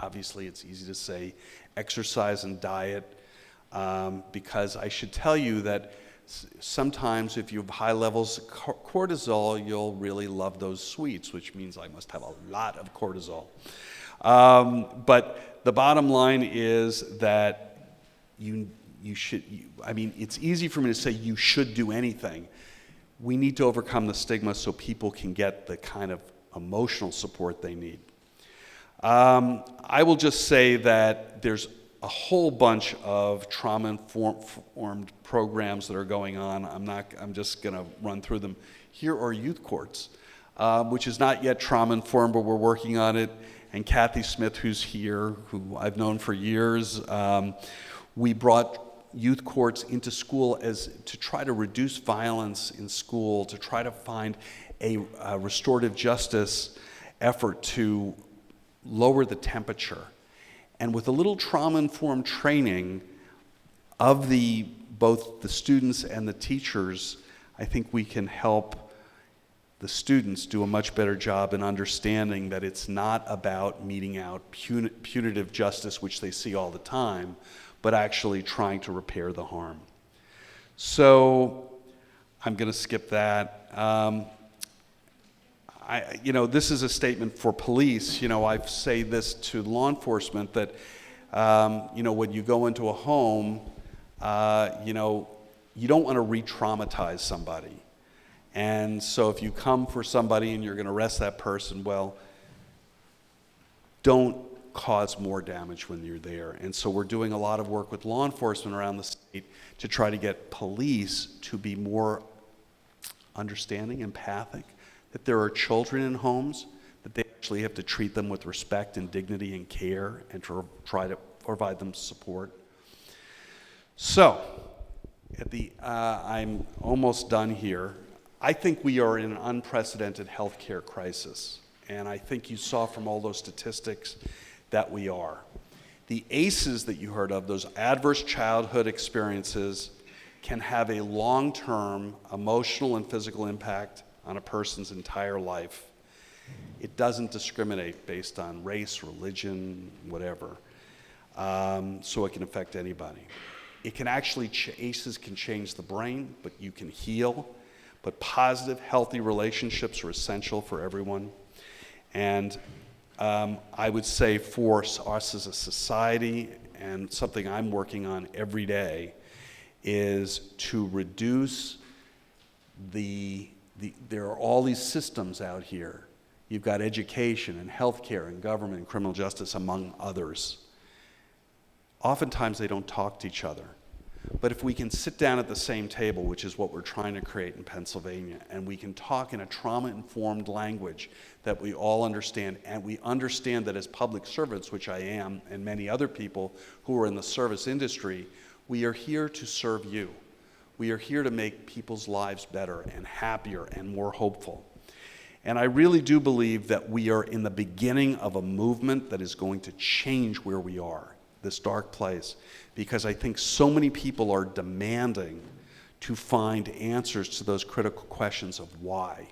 obviously it's easy to say, exercise and diet, because I should tell you that sometimes if you have high levels of cortisol, you'll really love those sweets, which means I must have a lot of cortisol. But the bottom line is that you should, I mean, it's easy for me to say you should do anything. We need to overcome the stigma so people can get the kind of emotional support they need. I will just say that there's a whole bunch of trauma-informed programs that are going on. I'm just going to run through them. Here are youth courts, which is not yet trauma-informed, but we're working on it. And Kathy Smith, who's here, who I've known for years, we brought youth courts into school to try to reduce violence in school, to try to find a restorative justice effort to lower the temperature. And with a little trauma-informed training of both the students and the teachers, I think we can help the students do a much better job in understanding that it's not about meting out punitive justice, which they see all the time, but actually trying to repair the harm. So I'm going to skip that. This is a statement for police. I say this to law enforcement that, when you go into a home, you don't want to re-traumatize somebody. And so if you come for somebody and you're going to arrest that person, well, don't cause more damage when you're there. And so we're doing a lot of work with law enforcement around the state to try to get police to be more understanding, empathic, that there are children in homes, that they actually have to treat them with respect and dignity and care and to try to provide them support. So, I'm almost done here. I think we are in an unprecedented healthcare crisis, and I think you saw from all those statistics that we are. The ACEs that you heard of, those adverse childhood experiences, can have a long-term emotional and physical impact on a person's entire life. It doesn't discriminate based on race, religion, whatever. So it can affect anybody. It can actually, ACEs can change the brain, but you can heal. But positive, healthy relationships are essential for everyone. And I would say for us as a society, and something I'm working on every day, is to reduce there are all these systems out here. You've got education and healthcare and government and criminal justice, among others. Oftentimes they don't talk to each other. But if we can sit down at the same table, which is what we're trying to create in Pennsylvania, and we can talk in a trauma-informed language that we all understand, and we understand that as public servants, which I am, and many other people who are in the service industry, we are here to serve you. We are here to make people's lives better and happier and more hopeful. And I really do believe that we are in the beginning of a movement that is going to change where we are, this dark place, because I think so many people are demanding to find answers to those critical questions of why.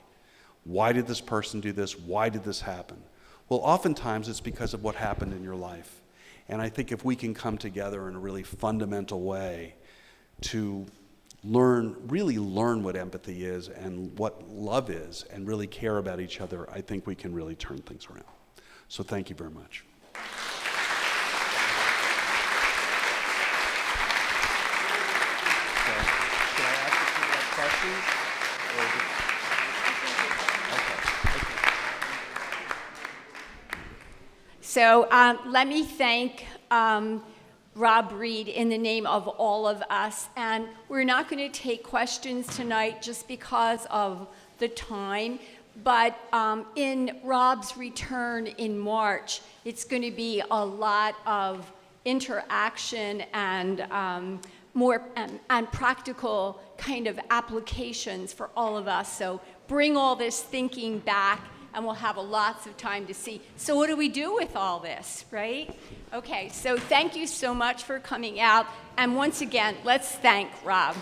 Why did this person do this? Why did this happen? Well, oftentimes it's because of what happened in your life. And I think if we can come together in a really fundamental way to really learn what empathy is and what love is and really care about each other, I think we can really turn things around. So thank you very much. Should I ask if you have questions? Or is it... So let me thank Rob Reed in the name of all of us. And we're not going to take questions tonight just because of the time. But in Rob's return in March, it's going to be a lot of interaction and more and practical kind of applications for all of us. So bring all this thinking back and we'll have lots of time to see. So what do we do with all this, right? Okay, so thank you so much for coming out. And once again, let's thank Rob.